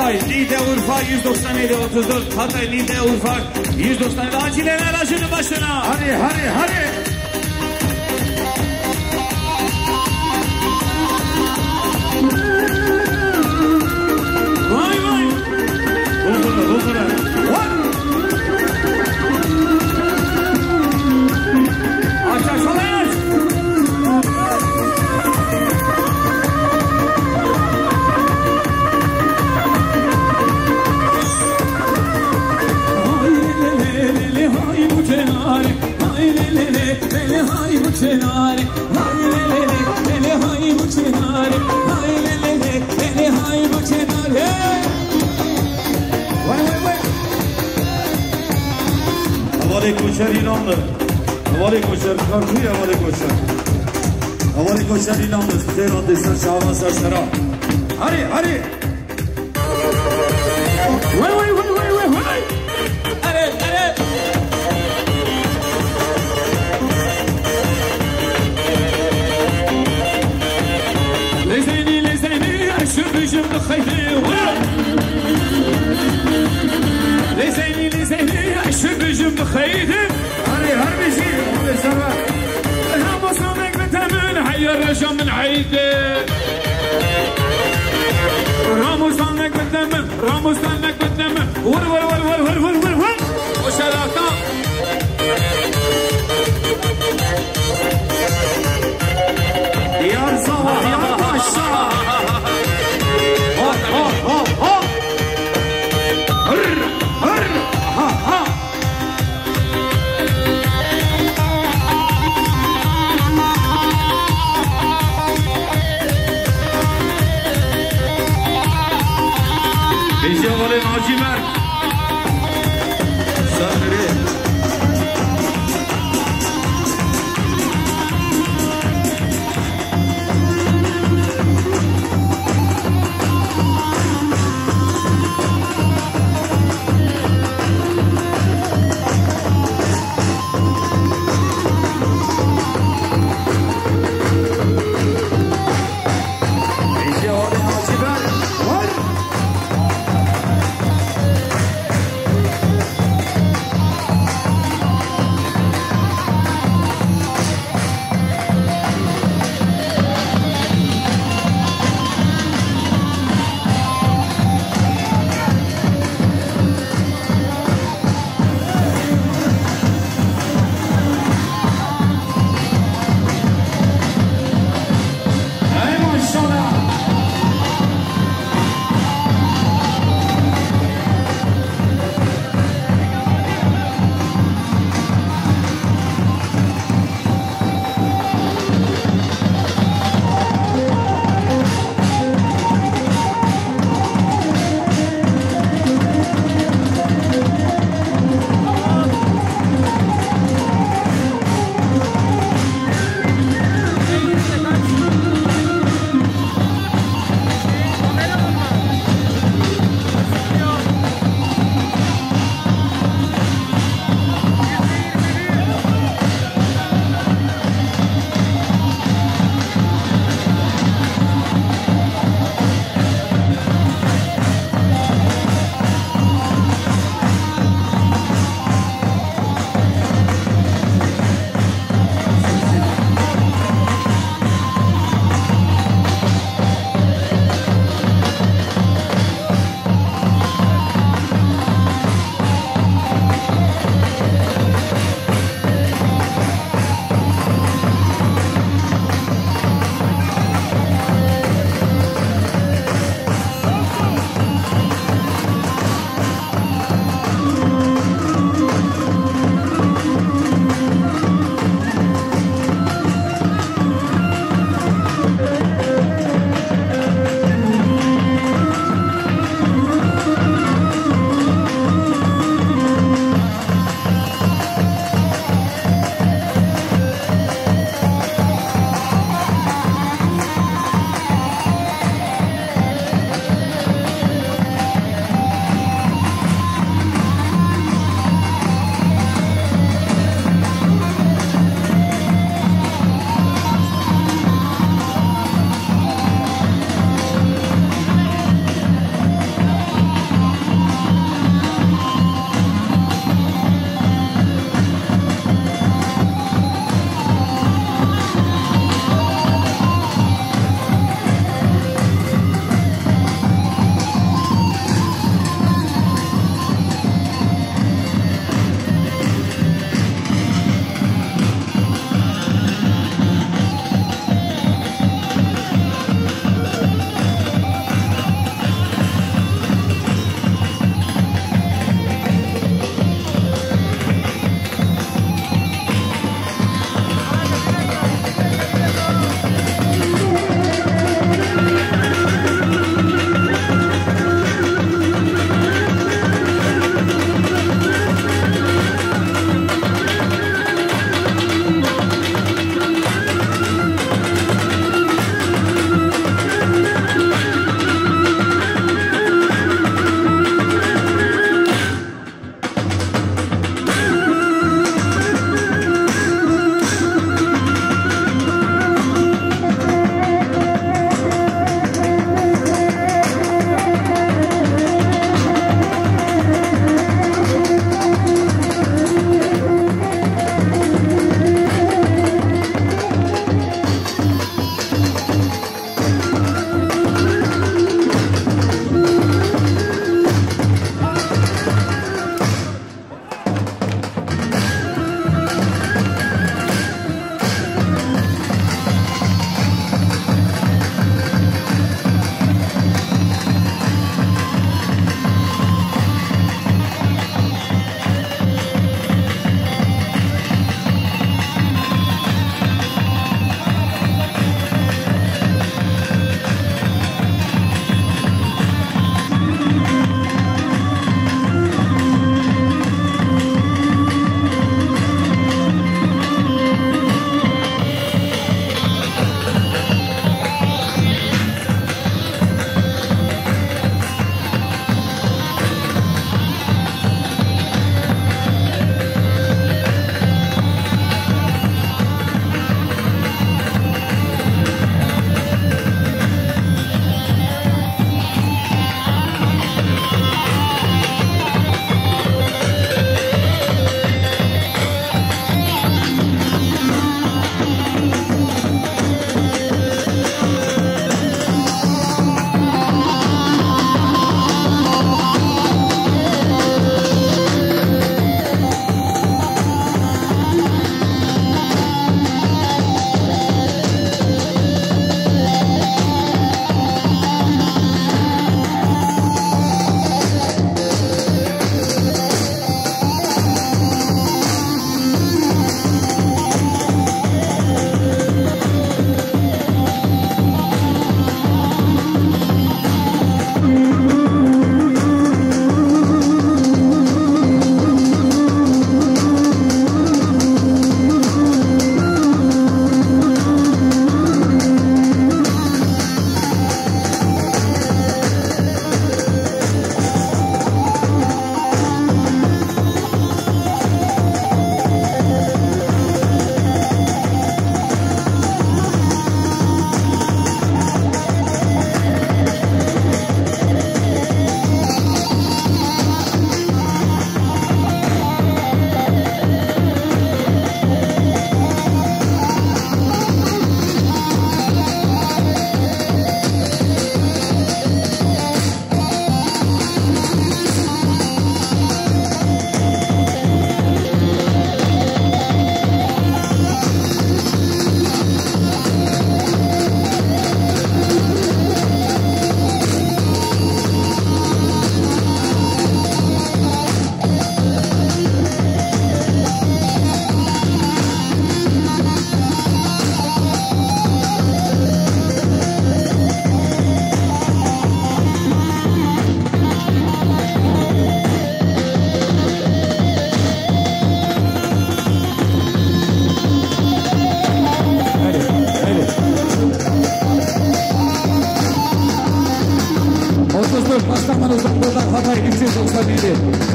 Hatay, Niğde, Urfa 197, 34 Hatay, Niğde, Urfa 197. Acilen aracının başına. Hadi hadi hadi. Vay vay. Bulgura. Aşağı şalayız. Havale koşar İranlı. Havale koşar Karku'ya havale koşar. Havale koşar İranlı. Zeyran desen Şaban Sarsara. Hadi hadi. Vay vay vay vay vay vay. Evet evet. لزيني أشوف جنب خيفي لزيني أشوف جنب خيفي هربي شيء هربي سبا راموس عندك بتمن حي الرجال من عيدي راموس عندك بتمن ور ور ور ور ور ور ور ور وشراكة Diyar Sabah Diyar Paşa. Vale Nacimer. Sabri.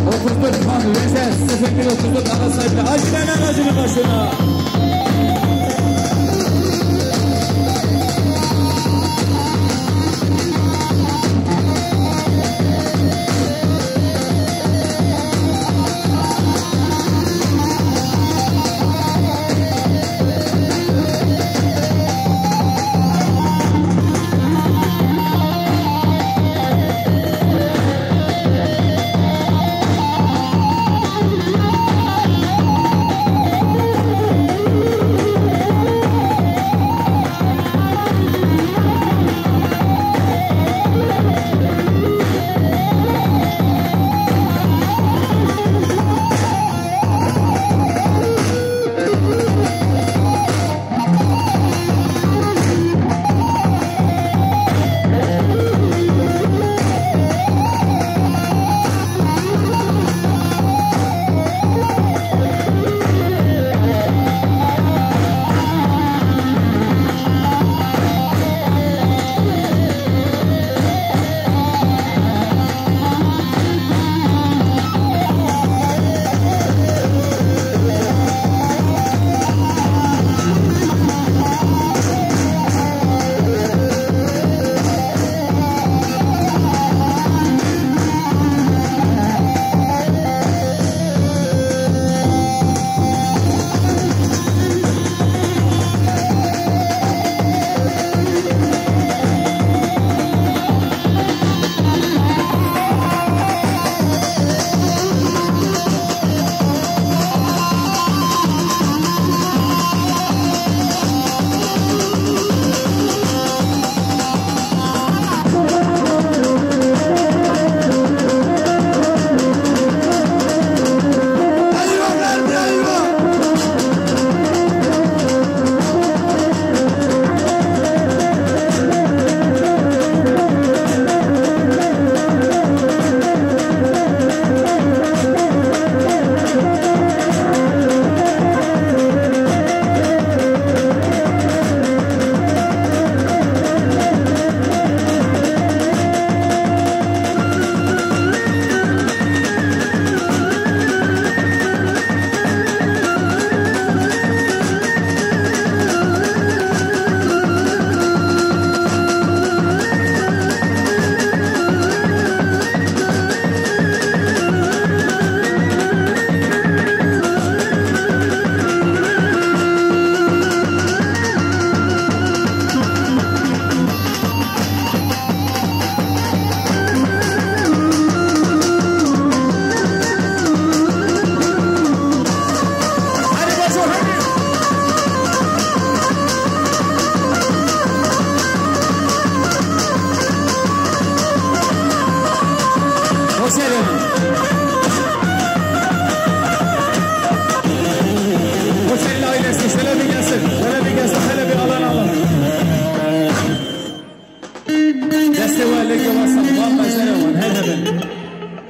34 puan vereceğiz. 0134 ana sahibi Hacilerin aracının başına.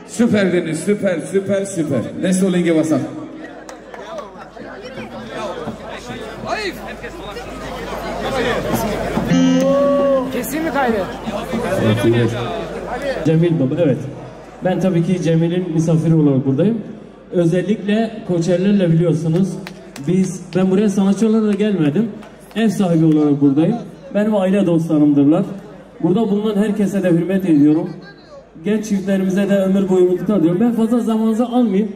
Süperdiniz, süper. Destek olun basak. Kesin mi kaydı? Cemil Baba, evet. Ben tabii ki Cemil'in misafiri olarak buradayım. Özellikle Koçerlerle biliyorsunuz, ben buraya sanatçı olarak da gelmedim. Ev sahibi olarak buradayım. Benim aile dostlarımdırlar. Burada bulunan herkese de hürmet ediyorum. Genç çiftlerimize de ömür boyu mutluluklar diyorum. Ben fazla zamanınızı almayayım.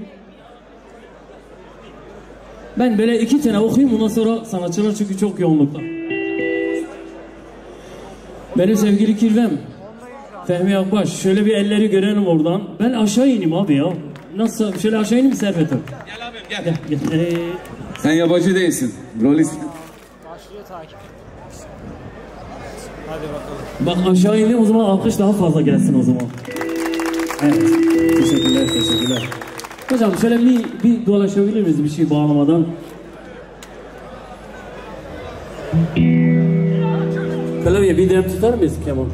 Ben böyle 2 tane okuyayım, ondan sonra sanatçılar çünkü çok yoğunlukta. Benim sevgili Kirvem, Fehmi Akbaş, şöyle bir elleri görelim oradan. Ben aşağı ineyim abi ya. Nasıl? Şöyle aşağı ineyim mi Serpet'im? Gel abim gel. Gel. Sen yabancı değilsin. Rolist. Başlıyor takip. Bak aşağı ineyim, o zaman alkış daha fazla gelsin o zaman. Evet. Teşekkürler. Hocam şöyle bir dolaşabilir miyiz bir şey bağlamadan? Klavye bir dem tutar mıyız Kemal?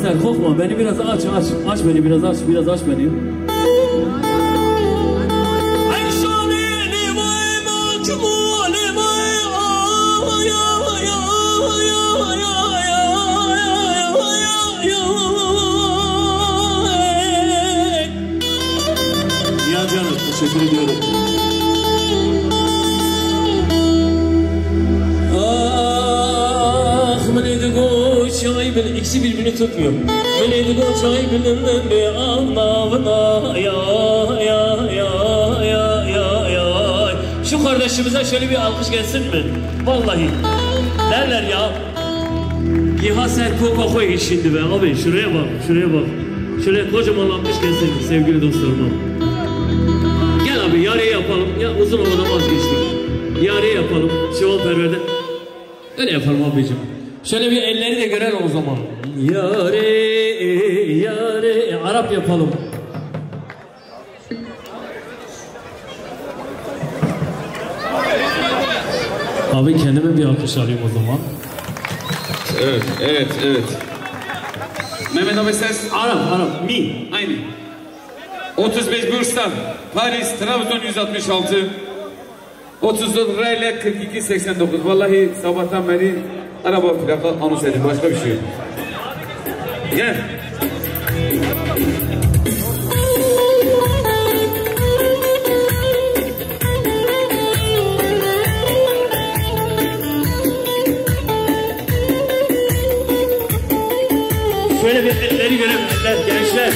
ister korkma beni biraz aç beni biraz aç beni. Ya canım teşekkür ediyorum. Çay böyle ikisi birbirini tutmuyor. Meledi bu çay bilinen bir anlamına ya. Şu kardeşimize şöyle bir alkış gelsin mi? Vallahi derler ya. Ya sen koka koy şimdi be abi şuraya bak. Şuraya kocaman alkış gelsin sevgili dostlarıma. Gel abi yarıya yapalım. Ya uzun havadan vazgeçtik. Yarıya yapalım. Şivanperver'de. Öyle yapalım abicim. Şöyle bir elleri de görelim o zaman. Yare, Arap yapalım. Abi kendime bir alkış alayım o zaman. Evet. Mehmet abi ses. Arap, mi? Aynı. 35 Burs'tan Paris, Trabzon 166. 34 Rayla 4289. Vallahi sabahtan beri araba plaka anons edin. Başka bir şey yok. Gel. Şöyle bir elleri görelim gençler.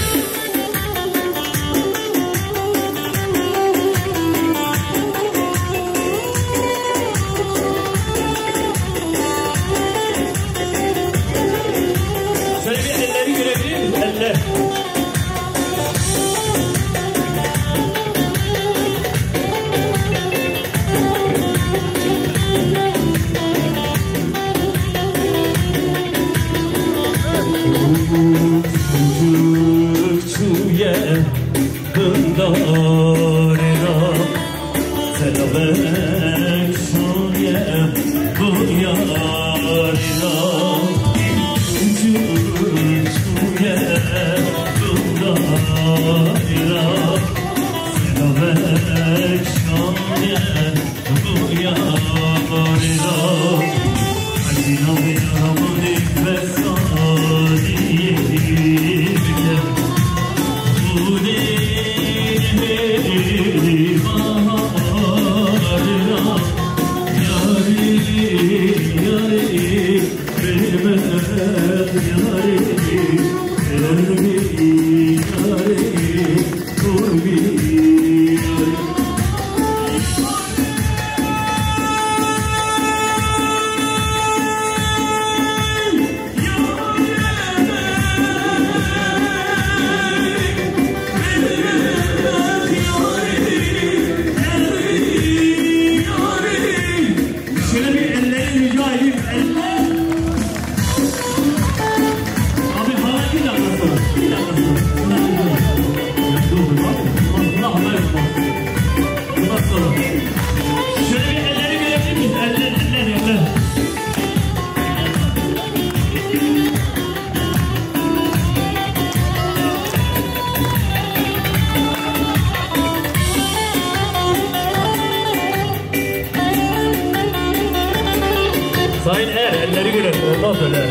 Sayın elleri görelim. Olmaz öyle.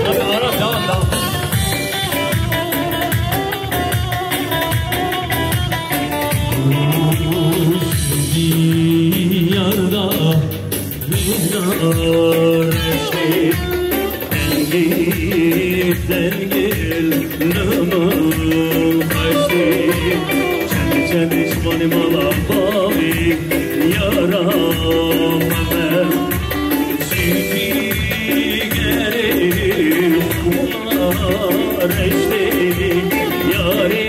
Abi Arap devam. Yarda bir eşlik Dengil Çemişmani mala bavi yaram ben Siki gelir kumar eşlik Yari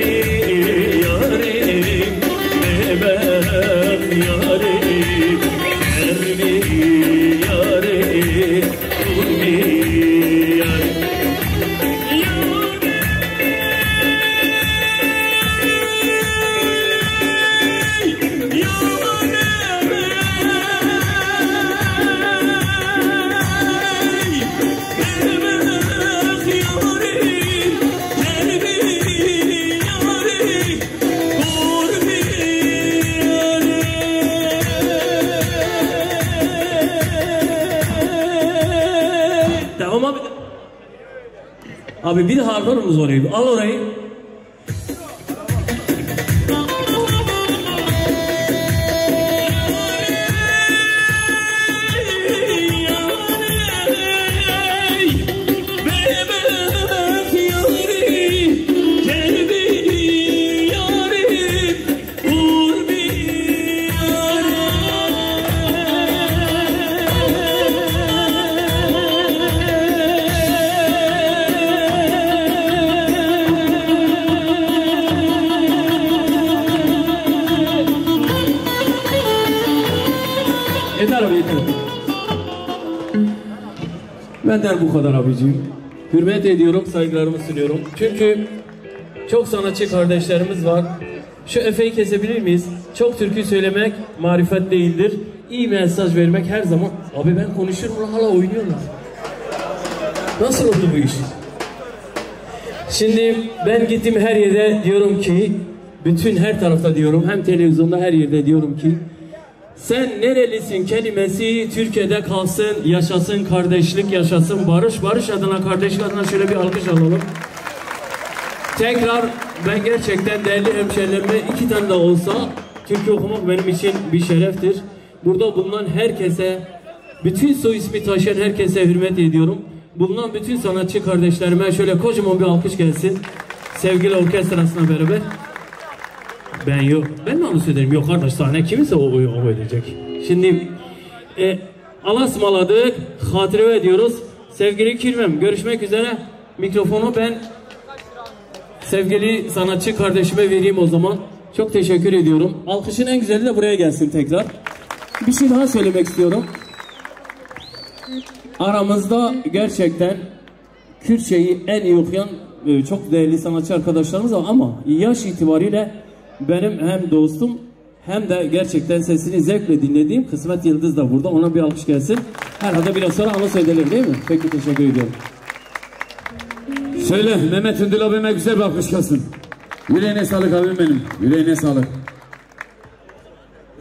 bebek yari Ermi yari Urmi yari Abi bir harmanımız orayı. Al orayı. Benden bu kadar abicim. Hürmet ediyorum, saygılarımı sunuyorum. Çünkü çok sanatçı kardeşlerimiz var. Şu efeyi kesebilir miyiz? Çok türkü söylemek marifet değildir. İyi mesaj vermek her zaman. Abi ben konuşurum, hala oynuyorlar. Nasıl oldu bu iş? Şimdi ben gittim her yerde diyorum ki, bütün her tarafta diyorum, hem televizyonda her yerde diyorum ki, sen nerelisin kelimesi Türkiye'de kalsın, yaşasın kardeşlik, yaşasın barış. Barış adına, kardeşlik adına şöyle bir alkış alalım. Tekrar ben gerçekten değerli hemşehrilerime 2 tane de olsa türkü okumak benim için bir şereftir. Burada bulunan herkese, bütün soy ismi taşıyan herkese hürmet ediyorum. Bulunan bütün sanatçı kardeşlerime şöyle kocaman bir alkış gelsin. Sevgili orkestrasına beraber. Ben yok. Ben de onu söylerim. Yok kardeş, sahne kimse o edecek. Şimdi alasmaladık. Hatırı ediyoruz. Sevgili Kirvem, görüşmek üzere. Mikrofonu ben sevgili sanatçı kardeşime vereyim o zaman. Çok teşekkür ediyorum. Alkışın en güzeli de buraya gelsin tekrar. Bir şey daha söylemek istiyorum. Aramızda gerçekten Kürtçeyi en iyi okuyan çok değerli sanatçı arkadaşlarımız var ama yaş itibariyle benim hem dostum hem de gerçekten sesini zevkle dinlediğim Kısmet Yıldız da burada. Ona bir alkış gelsin. Herhalde biraz sonra onu söyleyelim değil mi? Peki, teşekkür ediyorum. Şöyle Mehmet Ündül abime güzel bir alkış gelsin. Yüreğine sağlık abim benim. Yüreğine sağlık.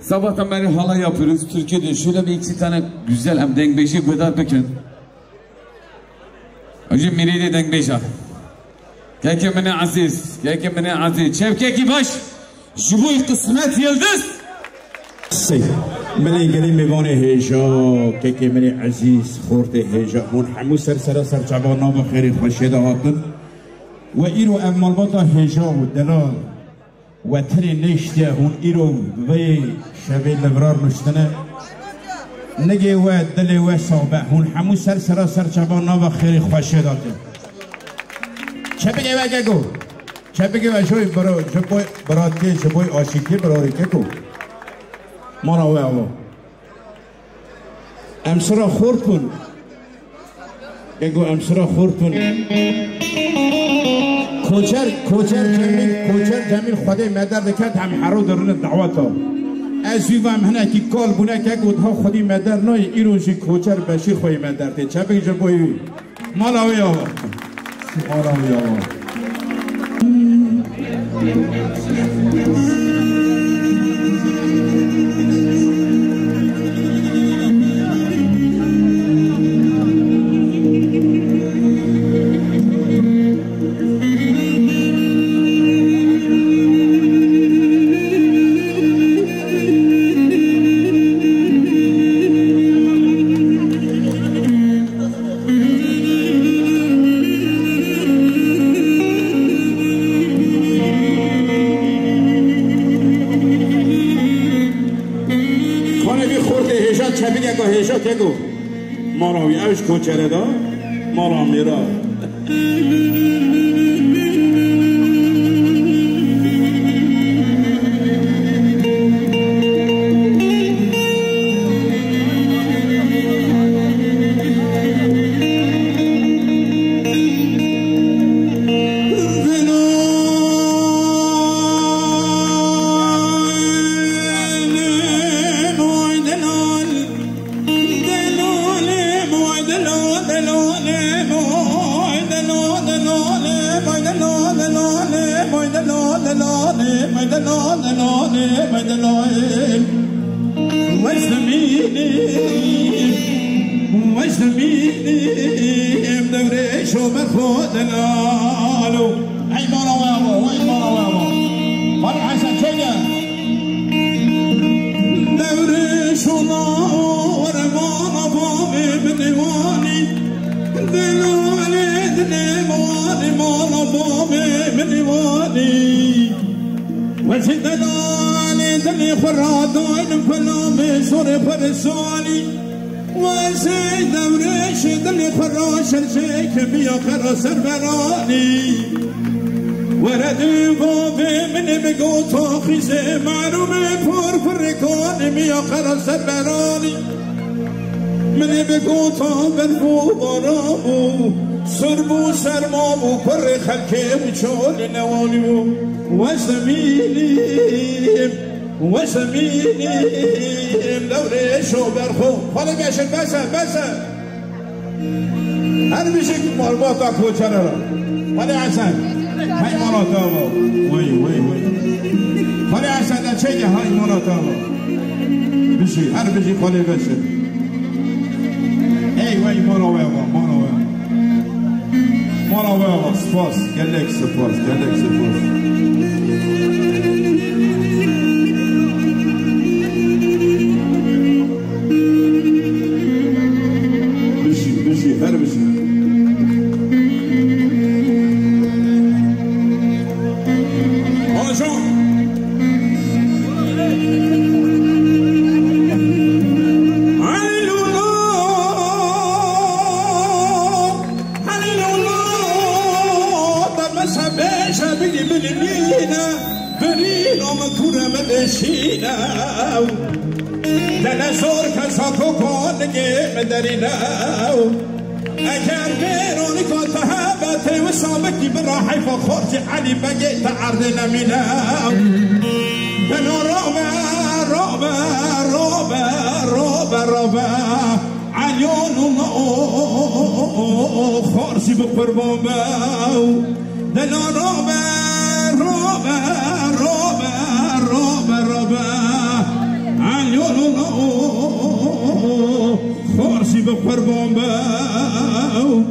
Sabahtan beri halay yapıyoruz. Türkiye'de şöyle bir 2 tane güzel hem dengbeşi kadar bakın. Hocam miride dengbeşa. Kekemine aziz. Kekemine aziz. Çevkeki baş. Jubuy Kısmet Yıldız. من قال ميغوني هيجا كيكي مني عزيز خورتي هيجا من حمو سر جبان نام خير خشيدا وطن وإيرو أما البطا هيجا ودلال وتري نشته هون إيرو في شبيل لبرار مشتنا نجي ودلي وصابع هون حمو سر جبان نام خير خشيدا شبيه وجهو شبيه وجهو برا جبوي براتي جبوي عاشقي براري كيكو مرا وعلا امسرا خورتون بگو امسرا خورتون کوچر جمیل خدای مدر دکت هم حرو درون دعوتا از ویو هم هنه کی کال بونه که گود ها خودی مدر نای ایروشی کوچر بشیر خوی مدر تی چه بگی جبوی مالا ویاوا ماراوی اوش کوچره دا مارا میرا وزميني دوري شو برخود الالو اي مانا وابا اي مانا وابا مال حسن شجا دوري شو نور مانا بابي بديواني دلالي دلالي مانا بابي بديواني وشي دلالي دلي خرادين فلامي سوري فرساني وزي دوريش دلي فراش الشيك بيا خرا سربراني وردي بابي مني بقوت خيزي معلومي فور فرقاني بيا خرا سربراني مني بقوت بالبو ضرابو سربو سرمامو فر خلكي وشول نواليو وزميلي دوري شو برخو خلي بيشن بس هل بيشك مربوطك وشررا خلي عسان هاي مراتابا وي خلي عسان اتشيجا هاي مراتابا بيشي هل بيشي خلي بيشن اي وي مراويبا سباس قالك سباس دلزور کساتو کنگی مدریناو اگر بیرونی که تهبت و سابقی برا حیف خورج علی بگی تعرض نمیناو دلو روبه علیون خورجی بقربان باو دلو روبه خورشی به قربان باو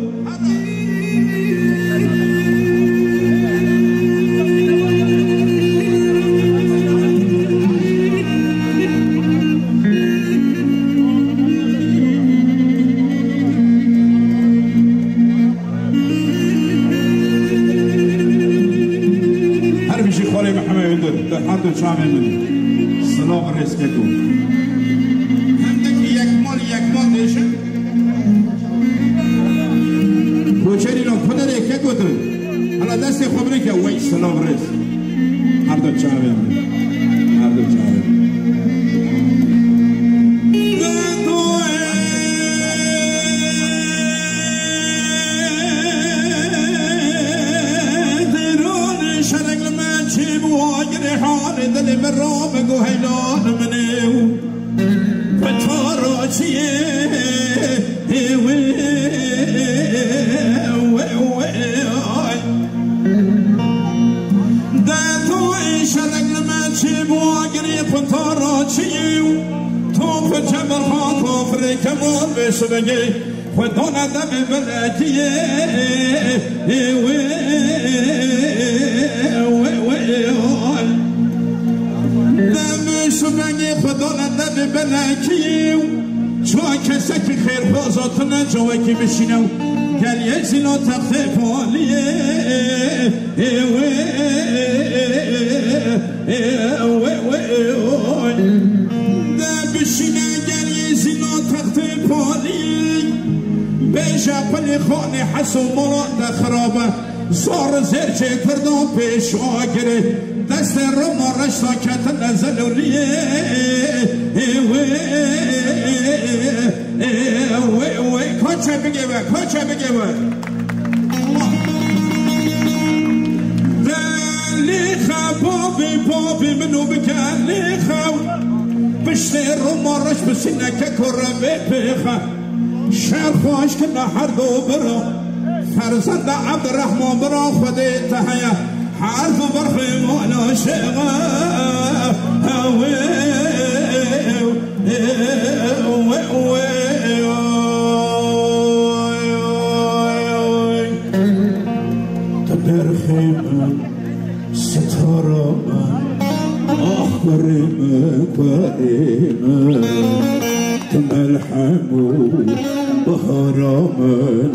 هر بیشی خوری محمد یندر در حد شامل من سلام رسکتو یک مال دیشن کوچری رو پدر که گذر حالا دست خبری که وی سلام رس هر دو چاوی درون شرق من چی بواگر حال دل من را بگو هیلان منیو فتاراچیه داتوی شرق لمچی باگری فتاراچیه تو فجبر ها کفر کمال بشبگی خدا ندم بلکیه شبنگی خدا ندب بلکیو چون کسی که خیر بازاتونه جوه که بشینو گل یک زینا تخت فالیه ده بشینه گل یک زینا تخت فالیه بیشه پلی خانه حسو مراد خرابه زار زرچه کردم پیش آگره دست رو مارشتا کتن نزلوریه کچه بگه دلی بابی منو بکن لیخو بشته رو مارش بسینه که کرمه بخه شهر خواهش که هر دو برا فرزند عبدالرحمن برا خودی تهیه حرف برخي مولا شغا بهارامن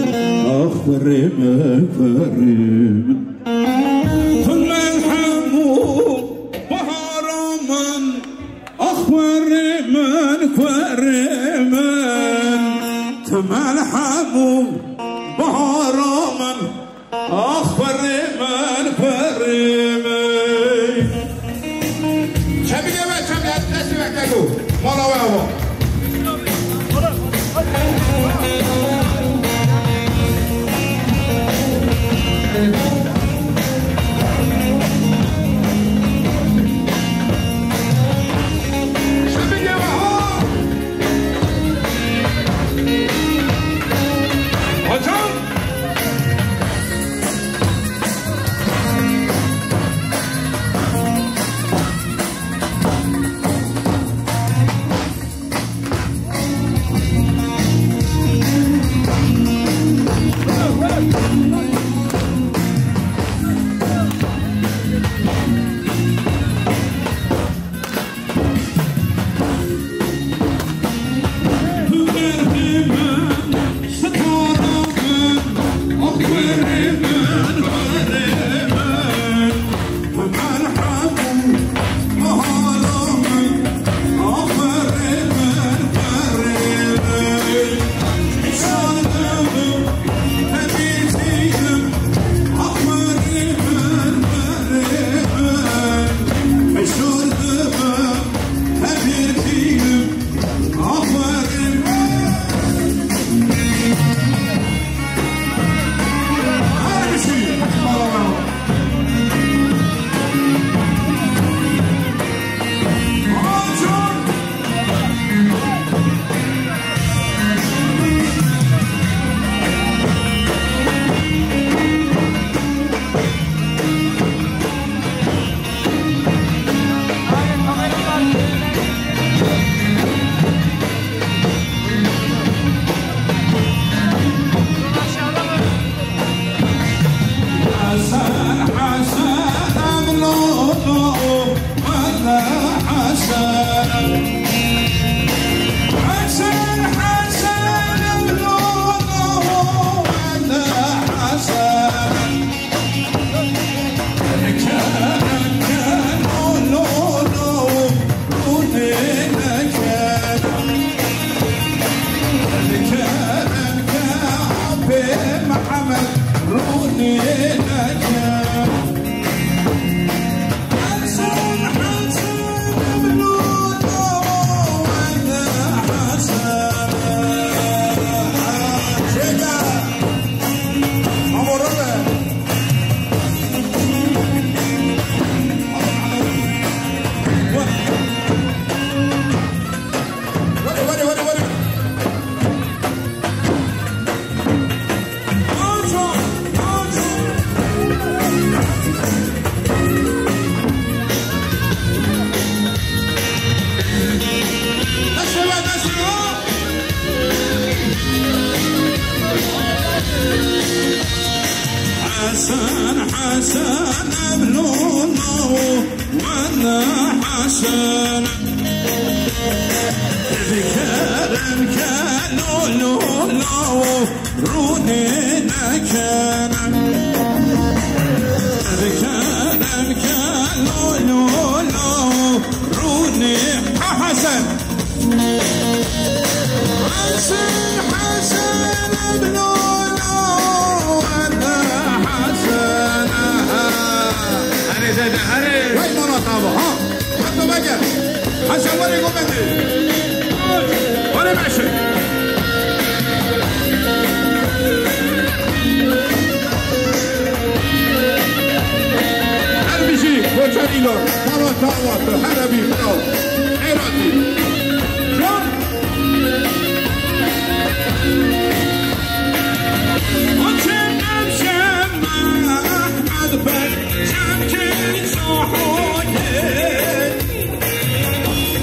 أخبرمن فرمن ثم الحموم بهارامن أخبرمن فرمن ثم الحموم بهارامن أخبرمن فرمن شبيه ما شبيه تسمع تقول مرة وهو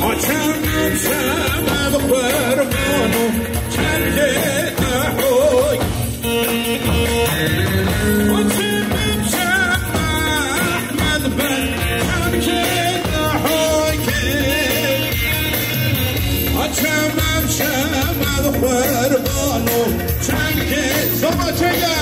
Açamam sana bu kurbanı قربانو چنگ زما چگه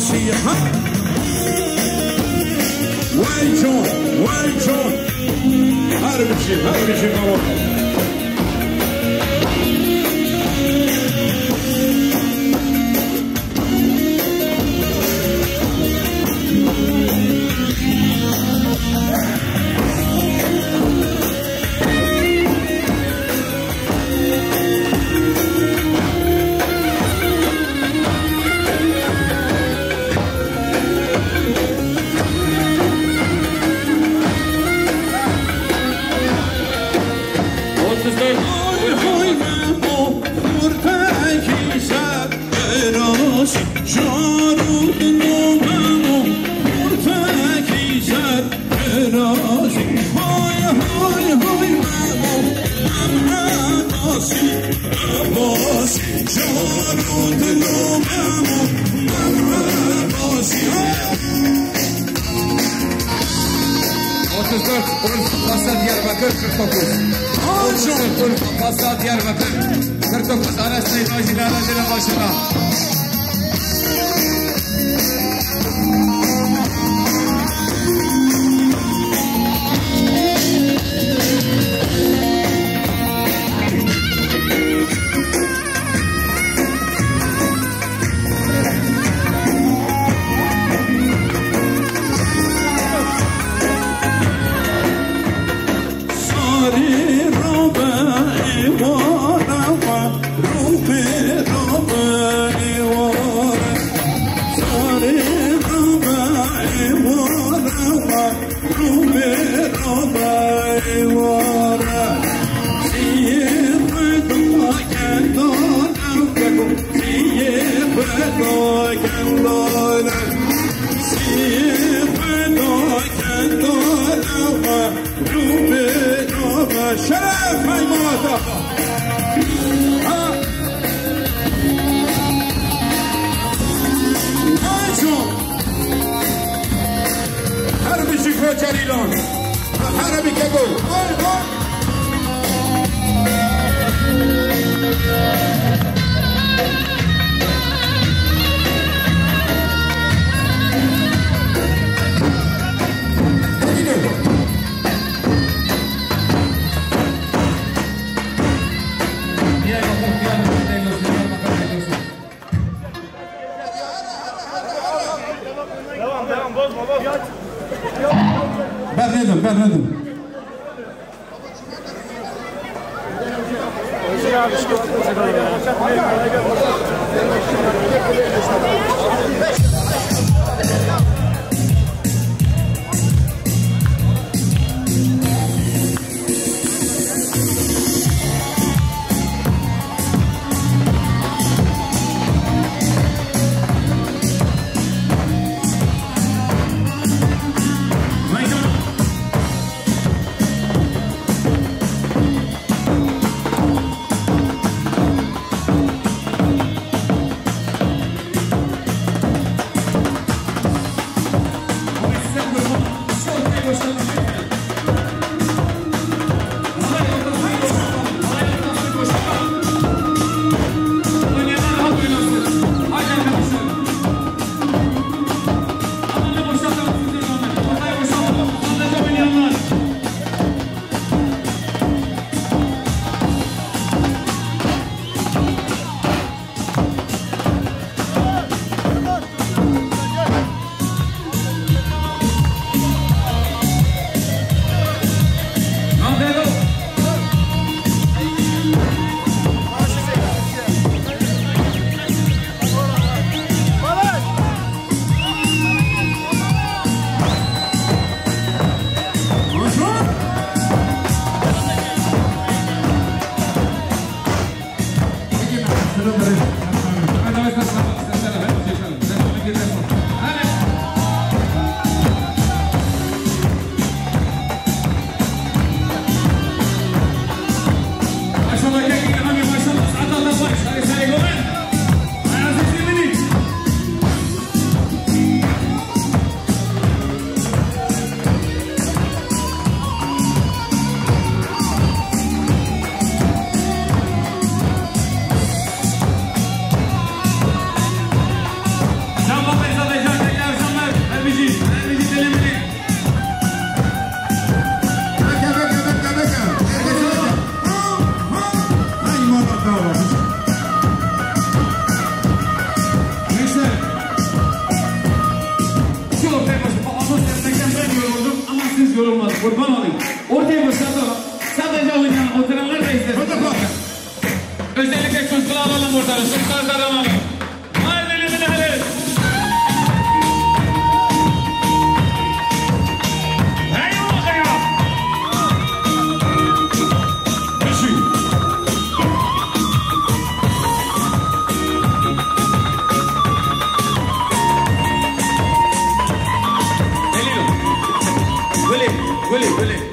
عباسی وای جون هر بشی بابا yorulmaz. Kurban olayım. Ortaya fırsat var. Sadece oynayan oturanlar da izlesin. Özellikle çocuklar alalım ortada. Çocuklar alalım. Haydi elimini hele. Böyle.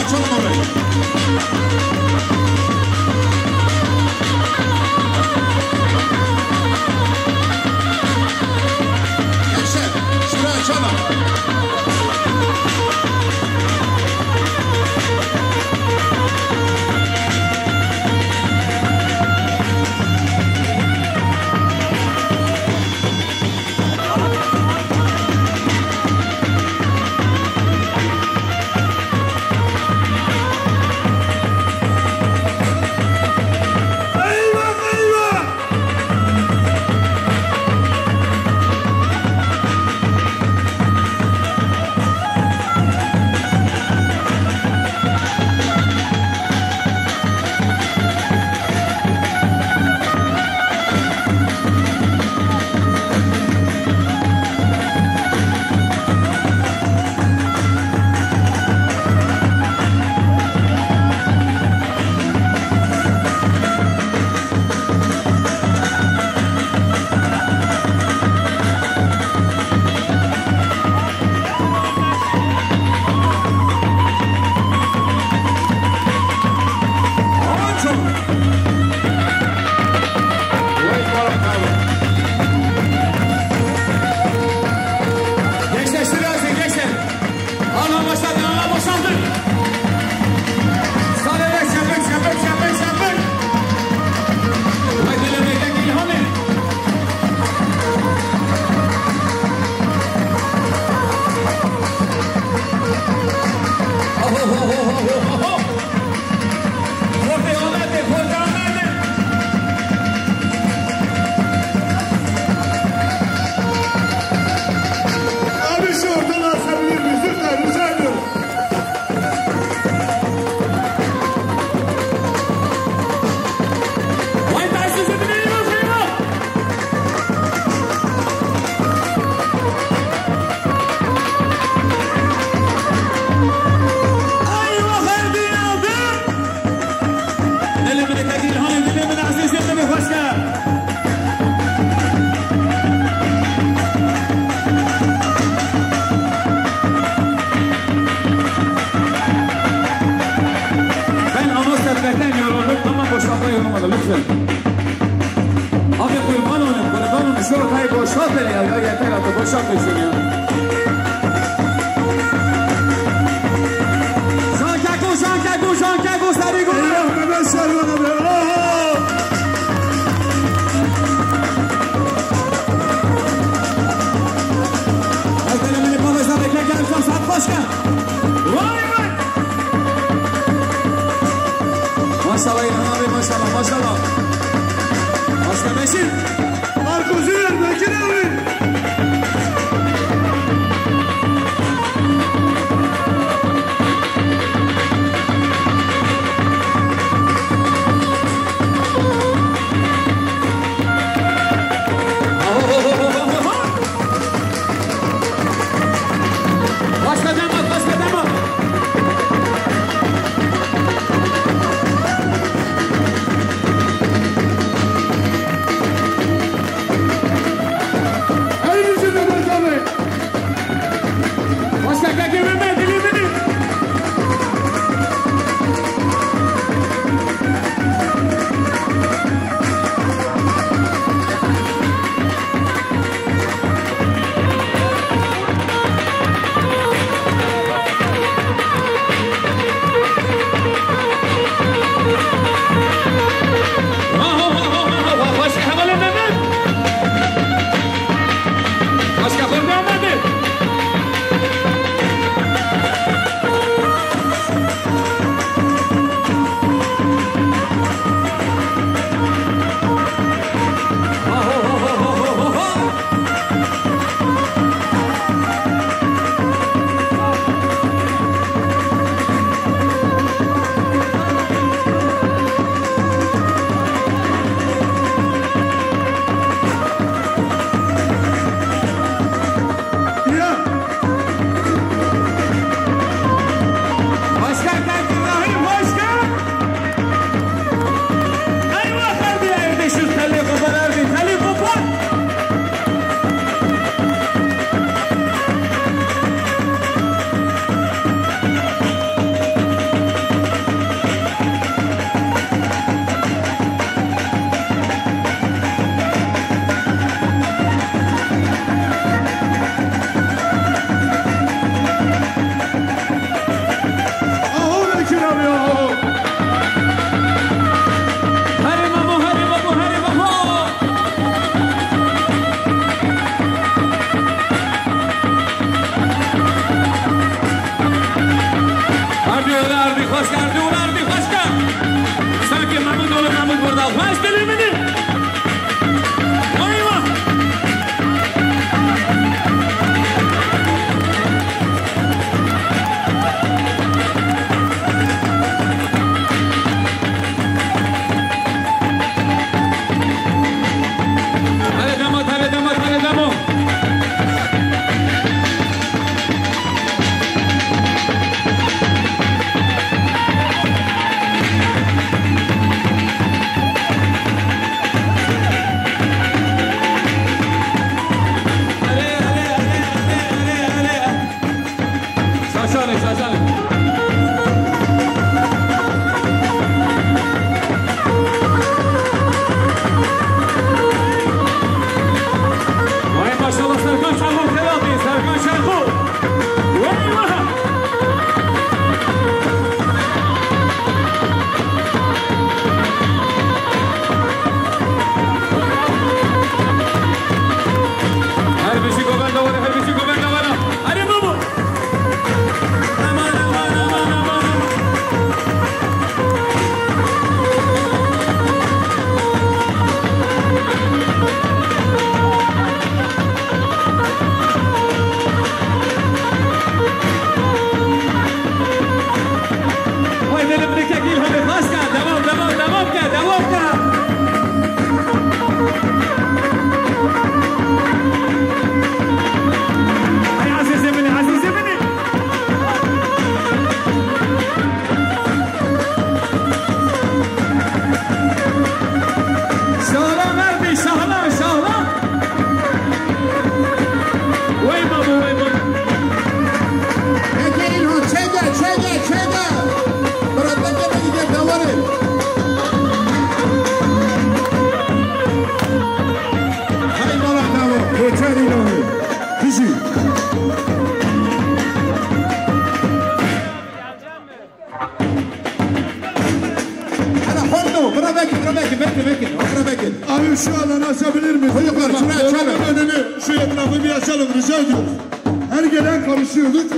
Açalım orayı. Gençler, şurayı açalım. ya yeter artık boşaltmışsın ya. Jean Keko sari go. Ya Mehmet Servan abi. Hazırlamını babasına beklerken Saat Başka. Vay vay. Maşallah İlhan abi maşallah maşallah. Başka Beşir. Markozu ver Bekir abi. şu alanı açabilir miyiz? Çocuklar şuraya açalım. Önünü şu etrafı bir açalım rica ediyoruz. Her gelen konuşuyorduk.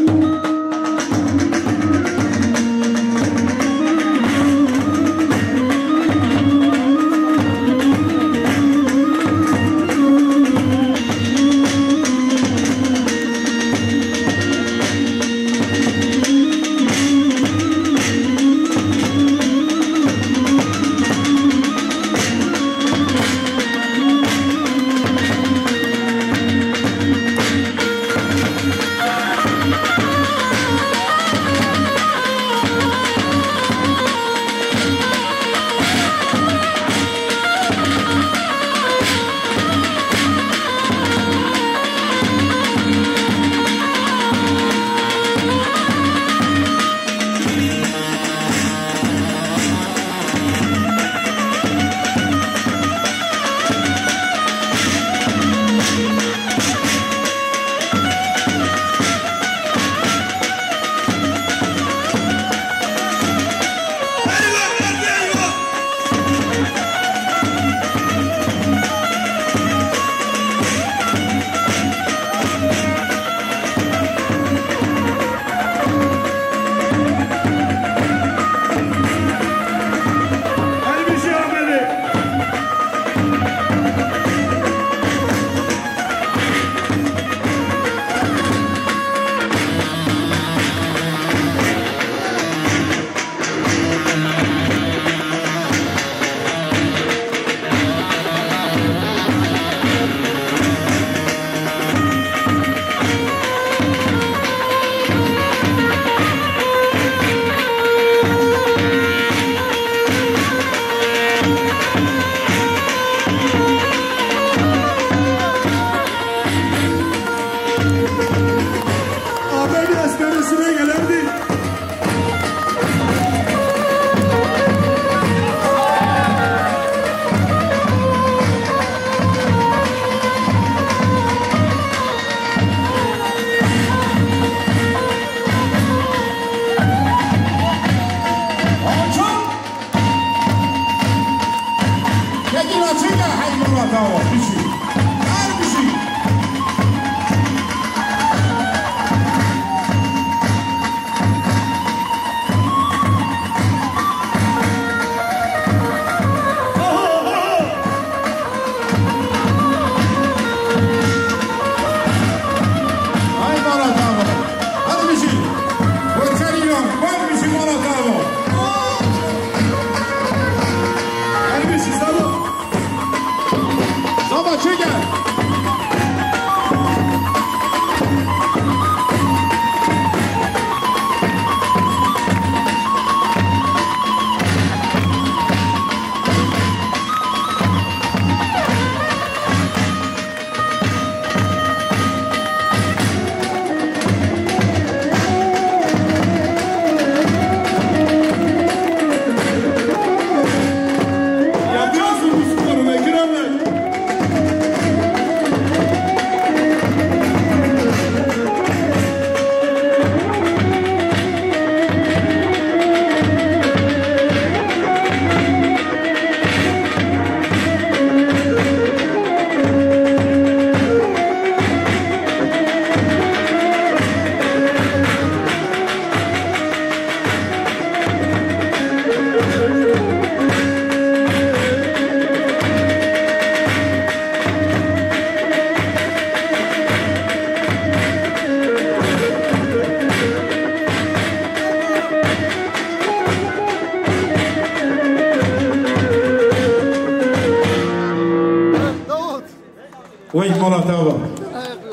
وای مالاتاوا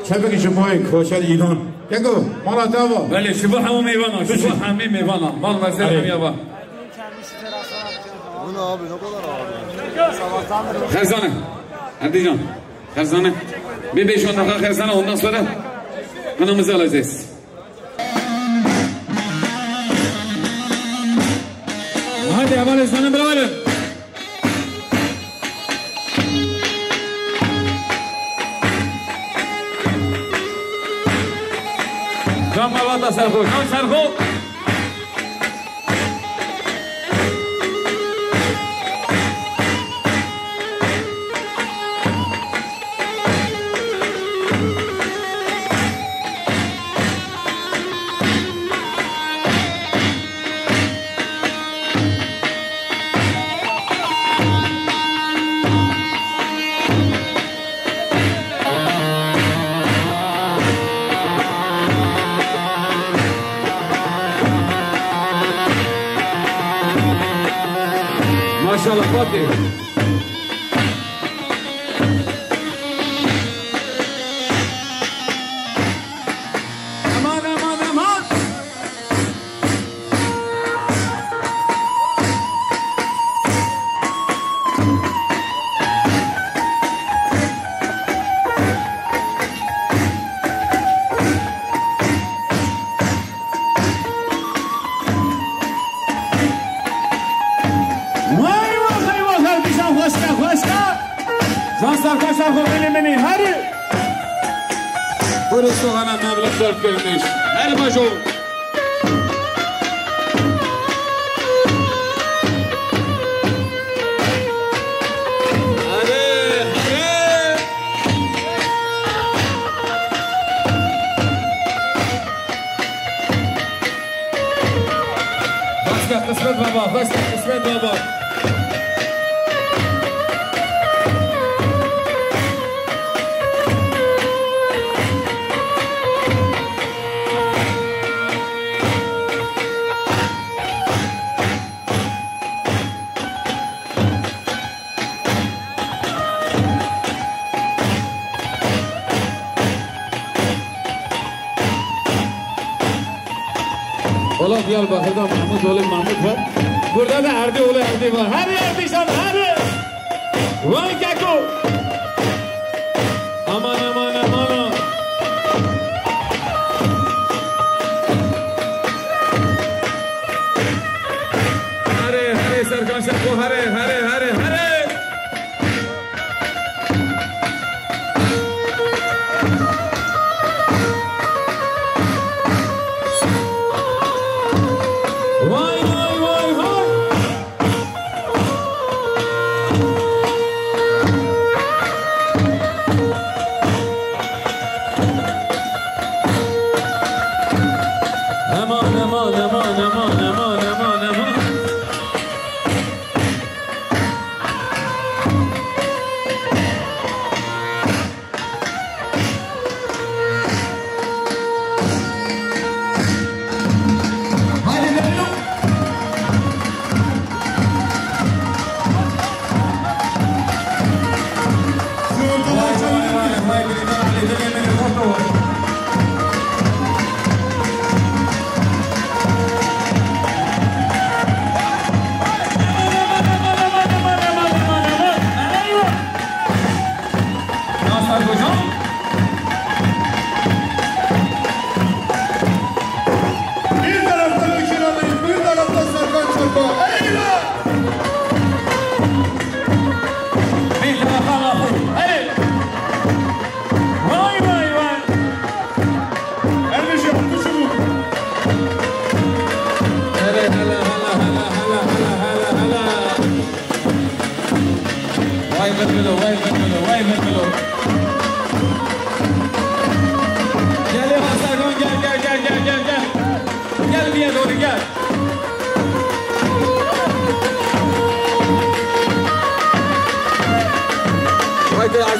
شبکه شمای کوشر ایران یکو مالاتاوا بله شبه همه میوانا شبه همه میوانا مال مزه همیابا خزانه عبدی جان خزانه bir 5-10 dakika خزانه ondan sonra kanımızı alacağız. Hadi hemen ezanı bırakalım. Can Mavata Serko, Can Serko. ماشاءالله فاتح برسو غنم مبلغ دارد کرنش هر باشو قسمت بابا قسمت بابا Ola diyal bakırda Mahmut oğlu Mahmut var. Burada da Erdi oğlu Erdi var. Hadi Erdi'şan hadi. Vay keko. Aman aman aman. Hadi Serkan Şakko hadi.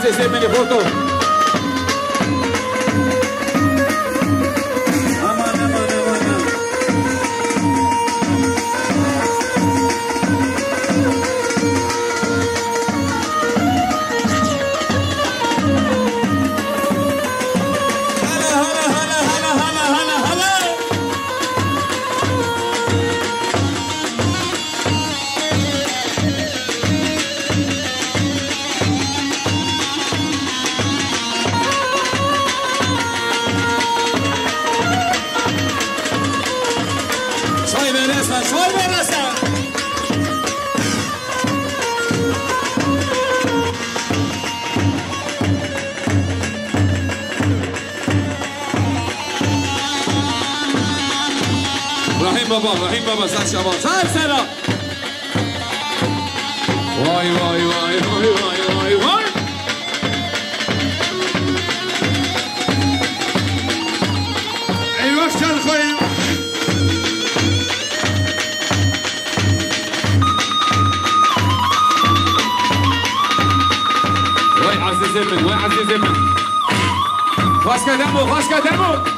Aziz Emine foto. Aman. Rahim baba sar şaban sar selam. Vay. Eyvah çal koyun. Vay azizimin. Başka demo.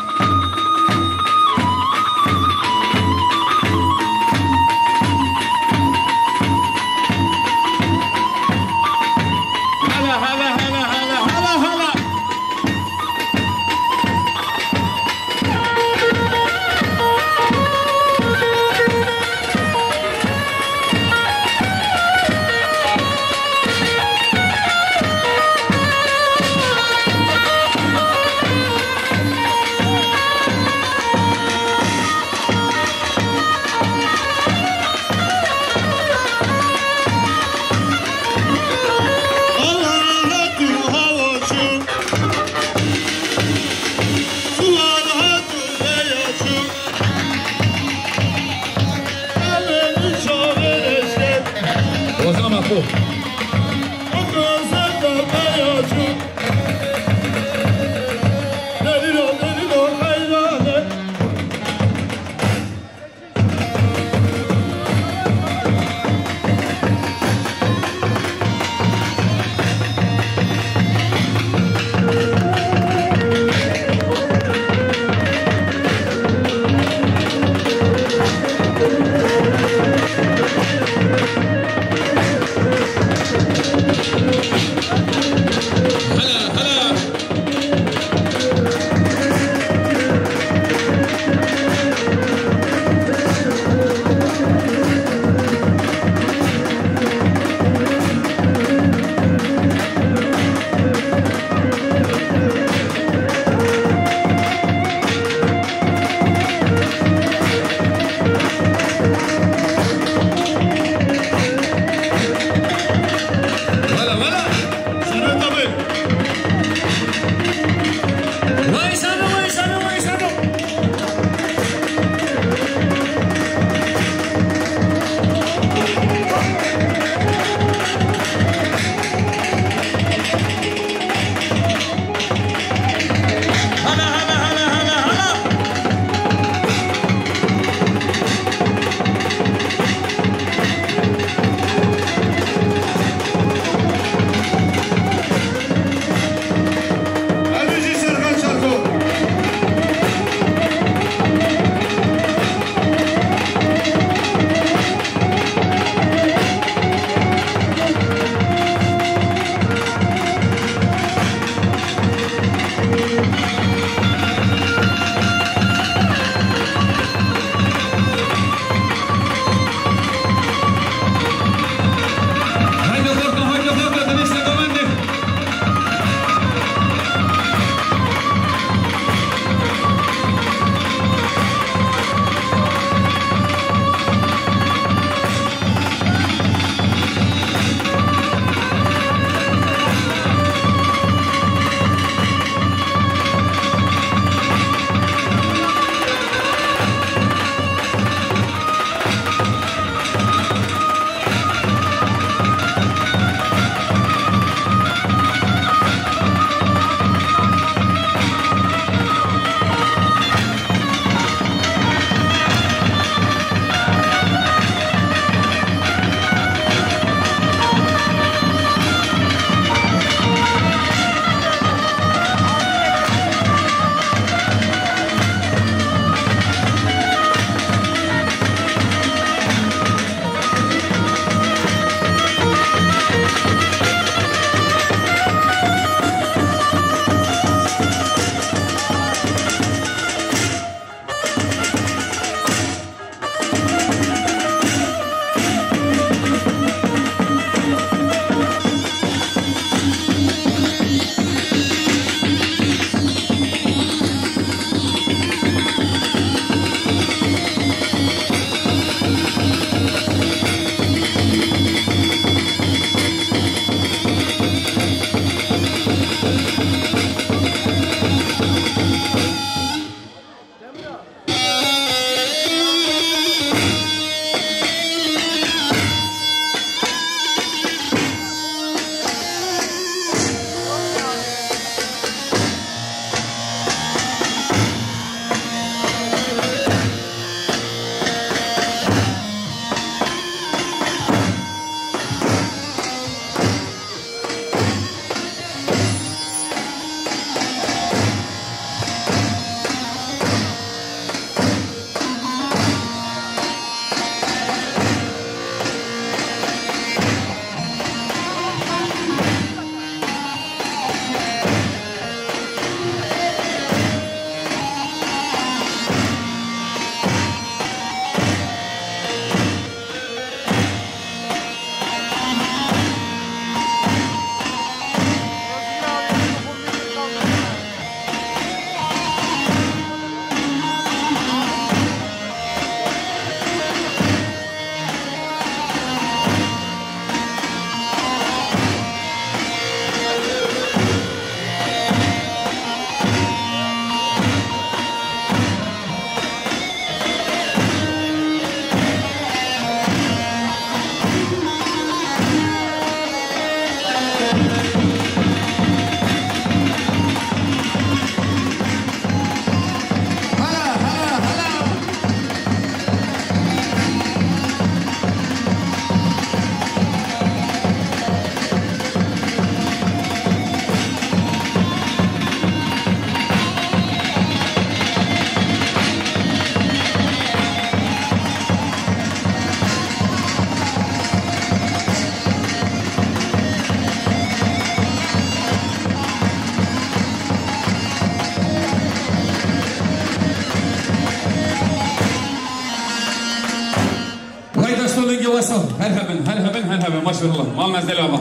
دنگی واسه هر هبن ماشاءالله مال نزدل آبا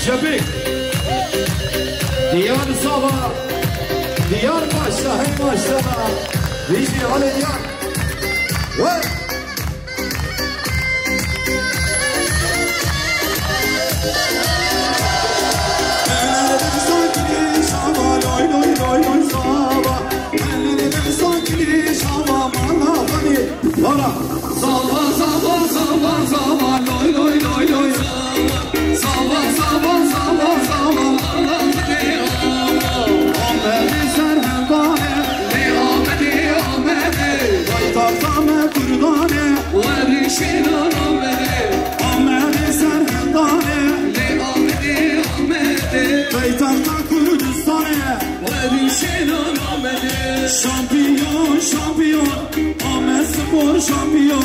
Şabik Diyar sabah Diyar başla hey maşallah Rici Ali Diyar Ve Ellerim sanki sabah loy loy loy loy sabah Ellerim sanki sabah bana bani Bana Sabah sabah sabah sabah loy loy loy loy Sabah sabah sabah sabah Ahmedi serhendane Ahmedi Ahmedi Baytartame kurdane Verişinan Ahmedi Ahmedi serhendane Ahmedi Ahmedi Baytarta Kurdistane Verişinan Ahmedi Şampiyon şampiyon Ahmet Spor şampiyon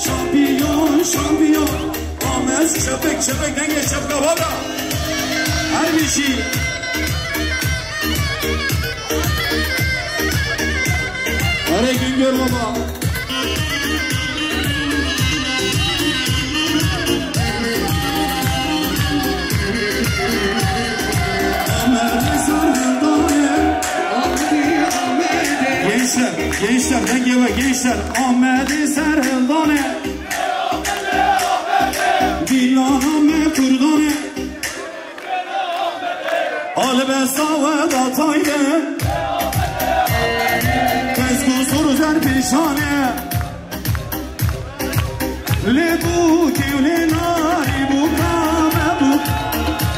Şampiyon şampiyon Ahmet şapek denge şapka valla her bir şey Hare Güngör baba Gençler denge ve gençler Ahmet'i Serhildane Dilaname kurdane Albe savet atayde Tezku soru zerpişane Lebu kevle nari bu kame bu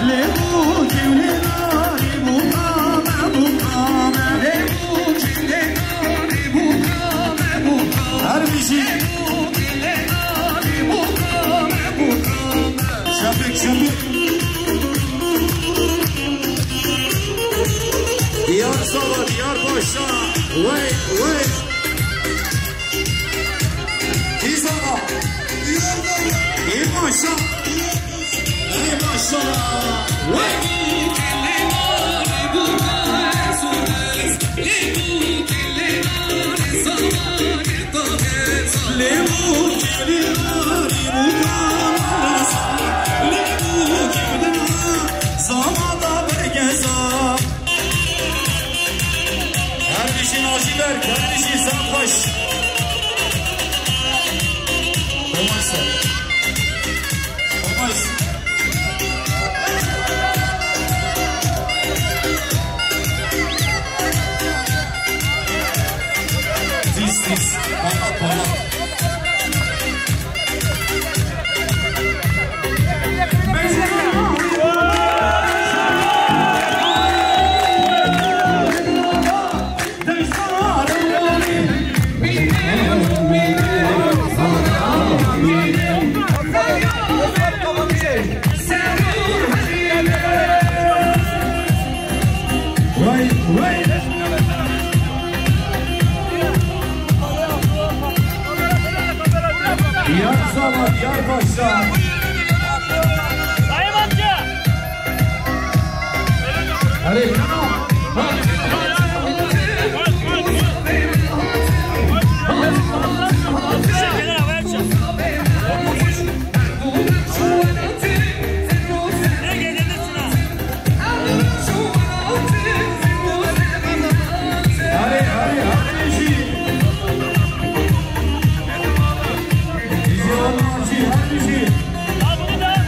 Lebu kevle nari bu kame bu kame Lebu kevle nari bu kame bu kame Her bir şey Şabik Diyar Sava, Diyar Başa Wait Dizava İyi Başa İyi Başa Kardeşin aşiler, kardeşin sen baş. Olmazsa. Olmaz. This. Bana. Yar zaman, yar başla. Sayın amca. Hadi. Şekerler havaya çık. Ne geliyorsun ha? Hadi, hadi, hadi işi. Bizi olmacı, hadi işi. Al bunu da.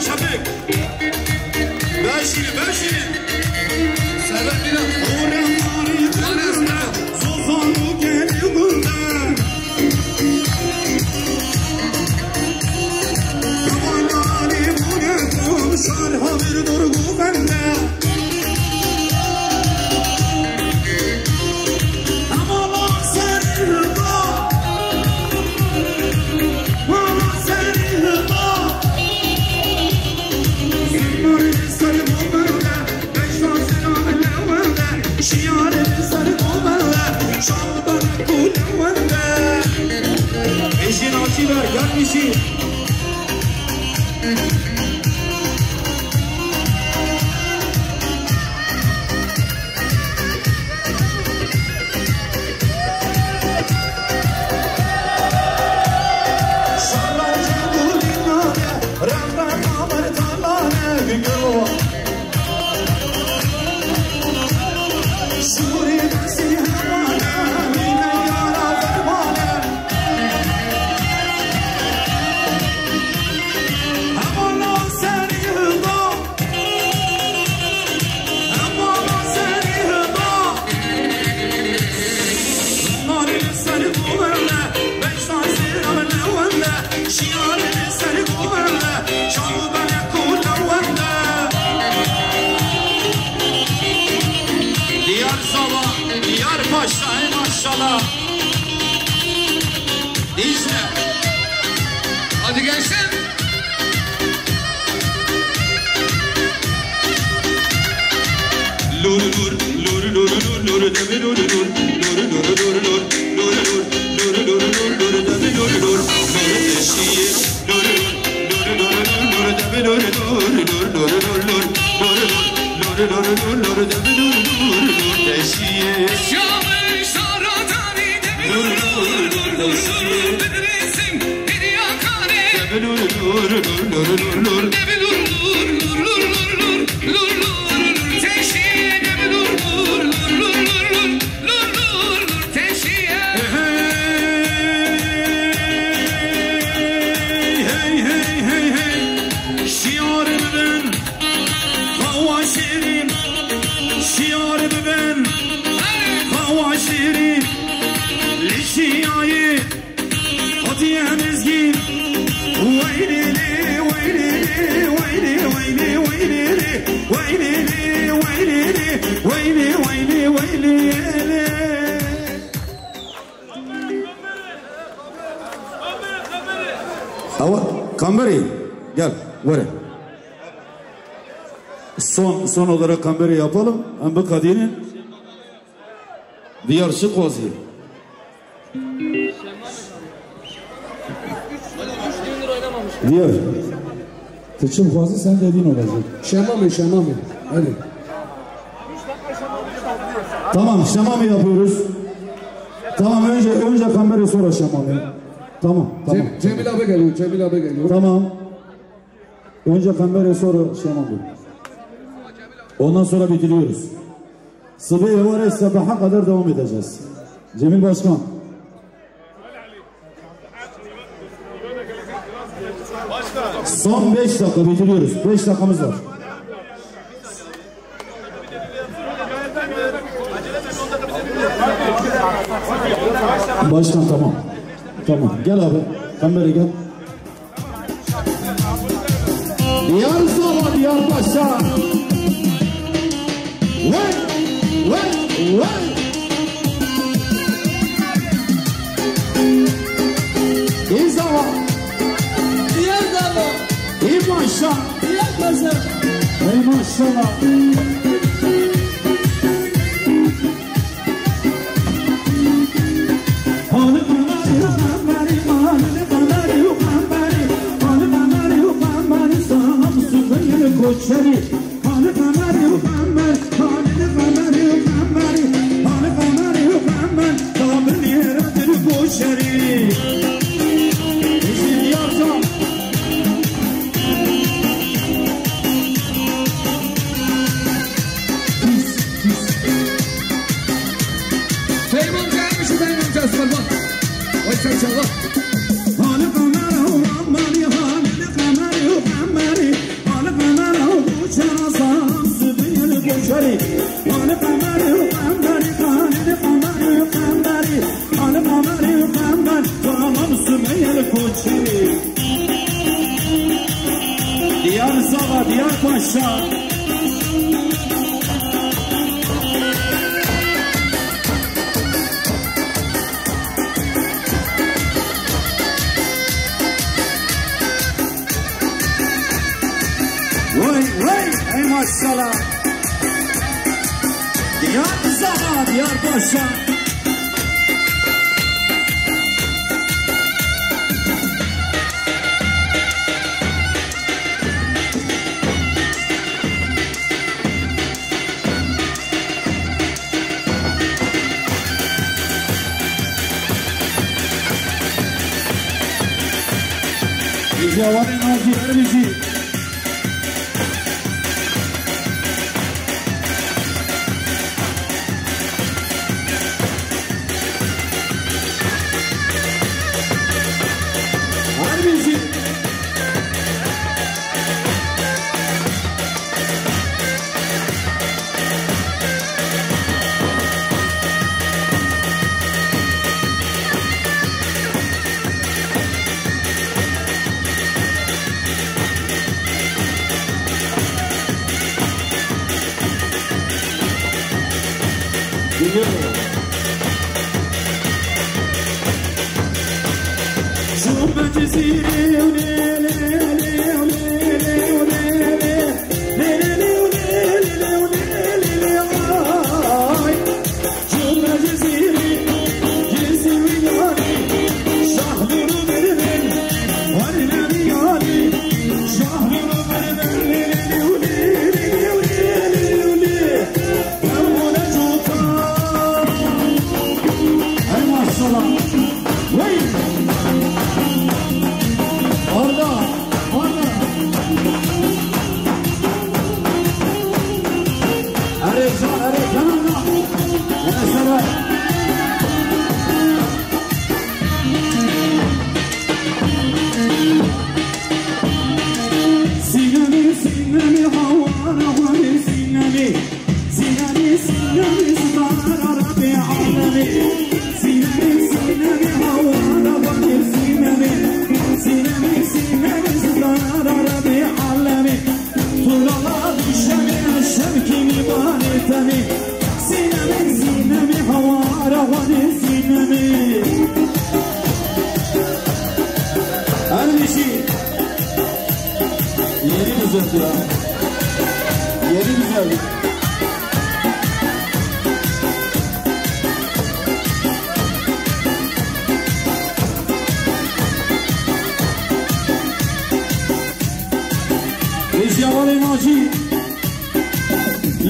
Şabek Beşir Sebebine Oremari Dönüzde Zozanlı geliyorda Yamanari bu nedim Şarha bir durgu bende Ama bak seni hırda Bana seni hırda Gelmişim. Maşallah. İşte. Hadi gençler. Lur lur lur lur lur lur demi lur lur lur lur lur lur lur lur lur lur lur lur demi lur lur lur deşiye lur lur lur lur lur demi lur lur lur lur lur lur lur lur lur lur demi lur lur lur deşiye. Kamberi gel buraya. Son olarak Kamberi yapalım. Hem bu kadının diyarşı kozu. Diyar. Tıçım kozu sen dediğin olacak. Şemami. Hadi. Tamam, şamamı yapıyoruz. Tamam, önce kamera sonra şamamı. Tamam. Cemil abi geliyor, Cemil abi geliyor. Tamam. Önce kamera sonra şamamı. Ondan sonra bitiriyoruz. Sıvı var sabaha kadar devam edeceğiz. Cemil Başkan. Son 5 dakika bitiriyoruz. 5 dakikamız var. Başkan tamam. Tamam. Gel abi. Kamera gel. Diyar Sabah, Diyar Paşa. Vay. İyi zaman. Diyar Sabah. İyi maşallah. Diyar Paşa. Ey maşallah. Koçeri, kanı kanar yok amber, kanı kanar yok amber, kanı kanar yok amber, tamir yeradır koçeri. İşin yapsam. Feyman gelmiş, Feyman Casper bak. Vay sen çalak. Kanı kanar yok amber, kanı kanar yok amber. Diyar Sabah, Diyar Paşa. Vay, ey maşallah. Diyar Sabah, Diyar Paşa. Yavarın ağzı bizi.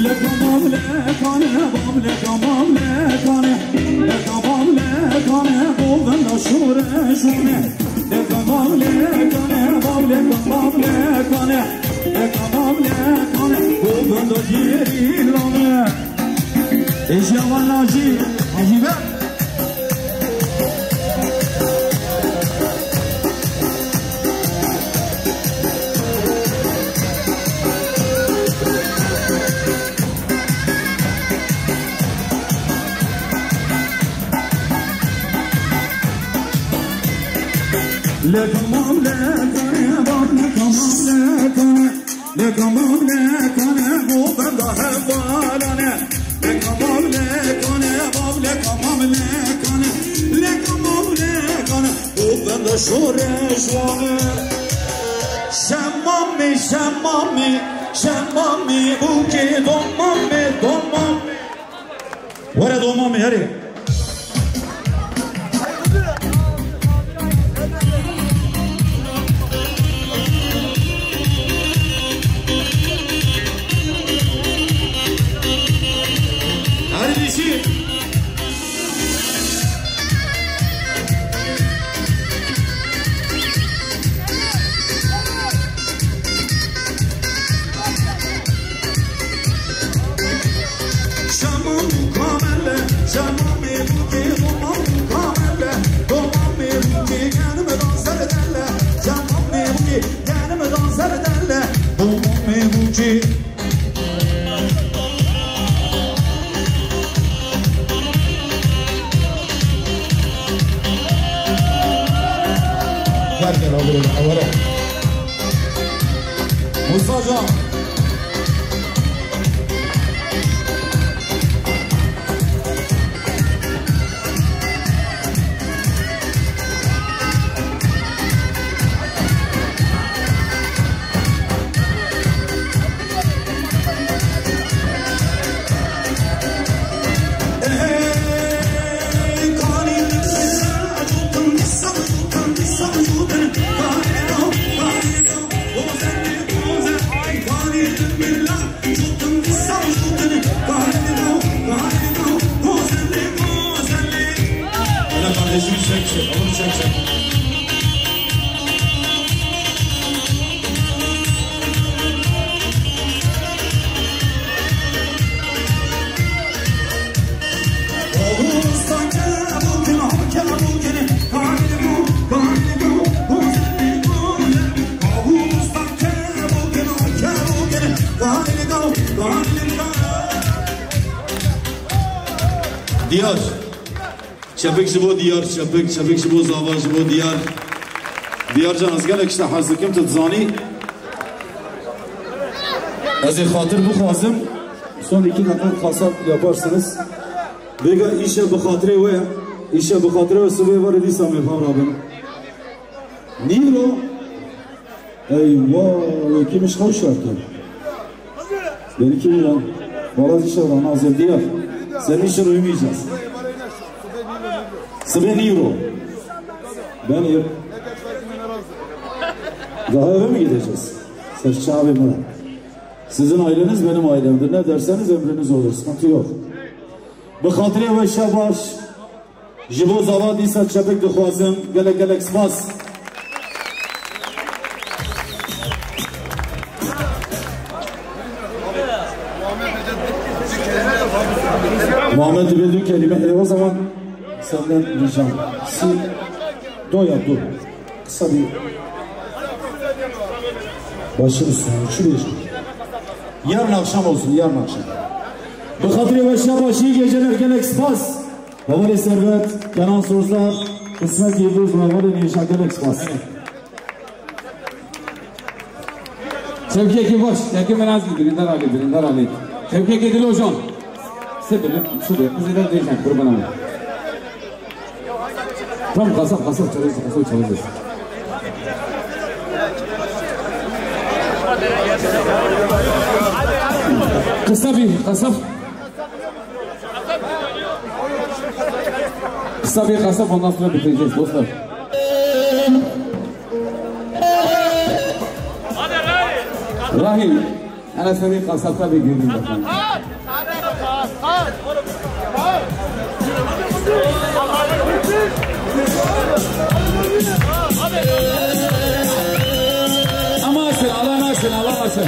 لکمام لکانه بام لکمام لکانه لکمام لکانه بودن شوره شونه لکمام لکانه بام لکمام لکانه لکمام لکانه بودن جیری لانه اجیوان ناجی عجیبه لکمام لکانه بام لکمام لکانه لکمام لکانه بودن هوالانه لکمام لکانه بام لکمام لکانه لکمام لکانه بودن شوره شوانه شمامی شمامی شمامی بوکی دومامی دومامی وره دومامی هری دیار شبک شبو دیار شبک شبو زاوا شبو دیار جان از گلک شتا حزکم تتزانی از خاطر بخوازم son 2 dakika kalsak yaparsınız. Vega işe bu hatırı ve işe bu hatırı ve sıvı var edisam yapam Rabbim. Niro eyvah kimmiş hoş yaptı. Beni kim lan? Vallahi işe var nazır diyor. Senin işe uymayacağız. Sıvı Niro. Ben daha eve mi gideceğiz? Serçe abi bana. Sizin aileniz benim ailemdir. Ne derseniz emriniz olur. Sıkıntı yok. Bu hatırı ve şabaş jibo zavad ise çepek dukhwazim gelek spas. Muhammed bir kelime o zaman senden ricam. Dur. Kısa bir başın üstüne şuraya. Yarın akşam olsun, yarın akşam. Bu hatırı ve şabaş iyi geceler gelek spas. Havali servet, Kenan Sorsar, Kısmet Yıldız ve Havali Nişa gelek spas. Sevki boş, sevki menazil birinden Ali. Sevki edili hocam. Sebeli, şuraya, kızılar diyeceğim, kurban ama. Tam kasap çalışacağız. Kısa bir kasap ondan sonra bitireceğiz dostlar. Rahim, Hele seni kasapta bir göreyim bakalım. Ama açın, Allah'ın açın, Allah'ın açın.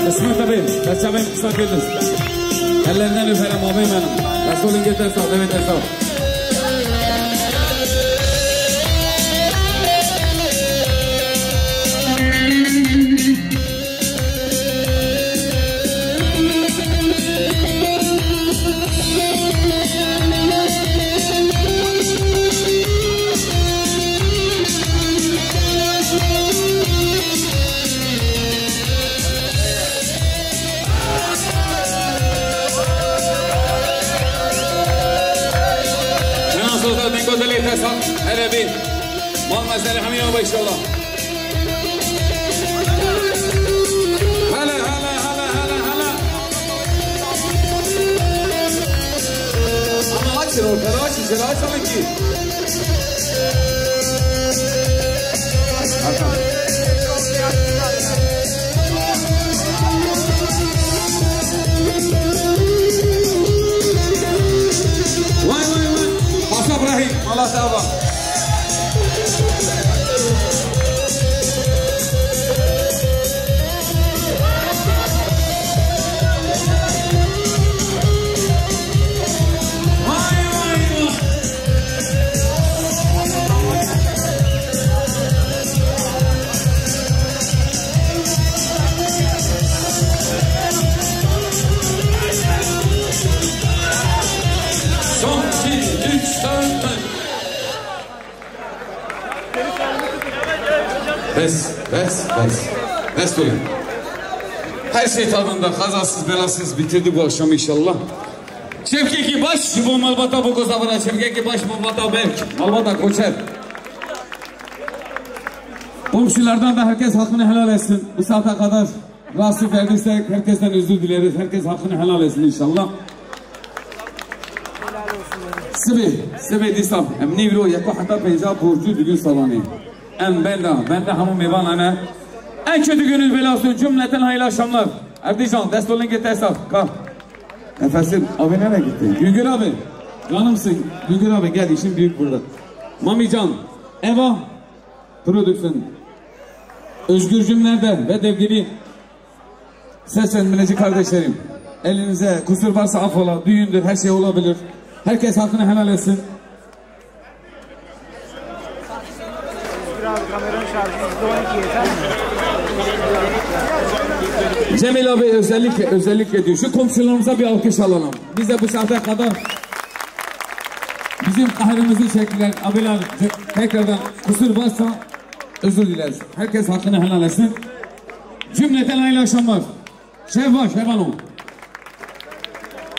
İsmet abi, kaçamayın kısa gündüz. Ellerinden öperim abim benim. Resulün getir sağ, demet sağ. هلا بيه اللهم صل حميد وبارك ان شاء الله هلا هلا هلا هلا هلا ama açın ortada açın şöyle açalım ki vay vay vay Hasan İbrahim Allah sağ ol. Bes durun. Her şey tadında, kazasız belasız bitirdi bu akşam inşallah. Şevkeki baş bu Malbata bu kozavara, Şevkeki baş Malbata Berk, Malbata Koçer. Komşulardan da herkes hakkını helal etsin. Bu saate kadar rahatsız verdiysek herkesten özür dileriz. Herkes hakkını helal etsin inşallah. Sıbı disam. Emni viro yakı hatta penca borcu düğün salonu. Ben de hamam evan ana. En kötü günün belası cümleten hayırlı akşamlar. Erdican destolun git hesap. Kalk. Nefesim abi nereye gitti? Güngör abi. Canımsın. Güngör abi gel işin büyük burada. Mamican. Eva. Prodüksiyon. Özgürcüm nerede? Ve devgili seslenmeci kardeşlerim. Elinize kusur varsa affola. Düğündür her şey olabilir. Herkes hakkını helal etsin. Cemil abi özellikle diyor. Şu komşularımıza bir alkış alalım. Biz de bu saate kadar bizim kahrımızı çektiler. Abiler tekrardan kusur varsa özür dileriz. Herkes hakkını helal etsin. Cümleten hayırlı akşamlar. Şevval Hanım.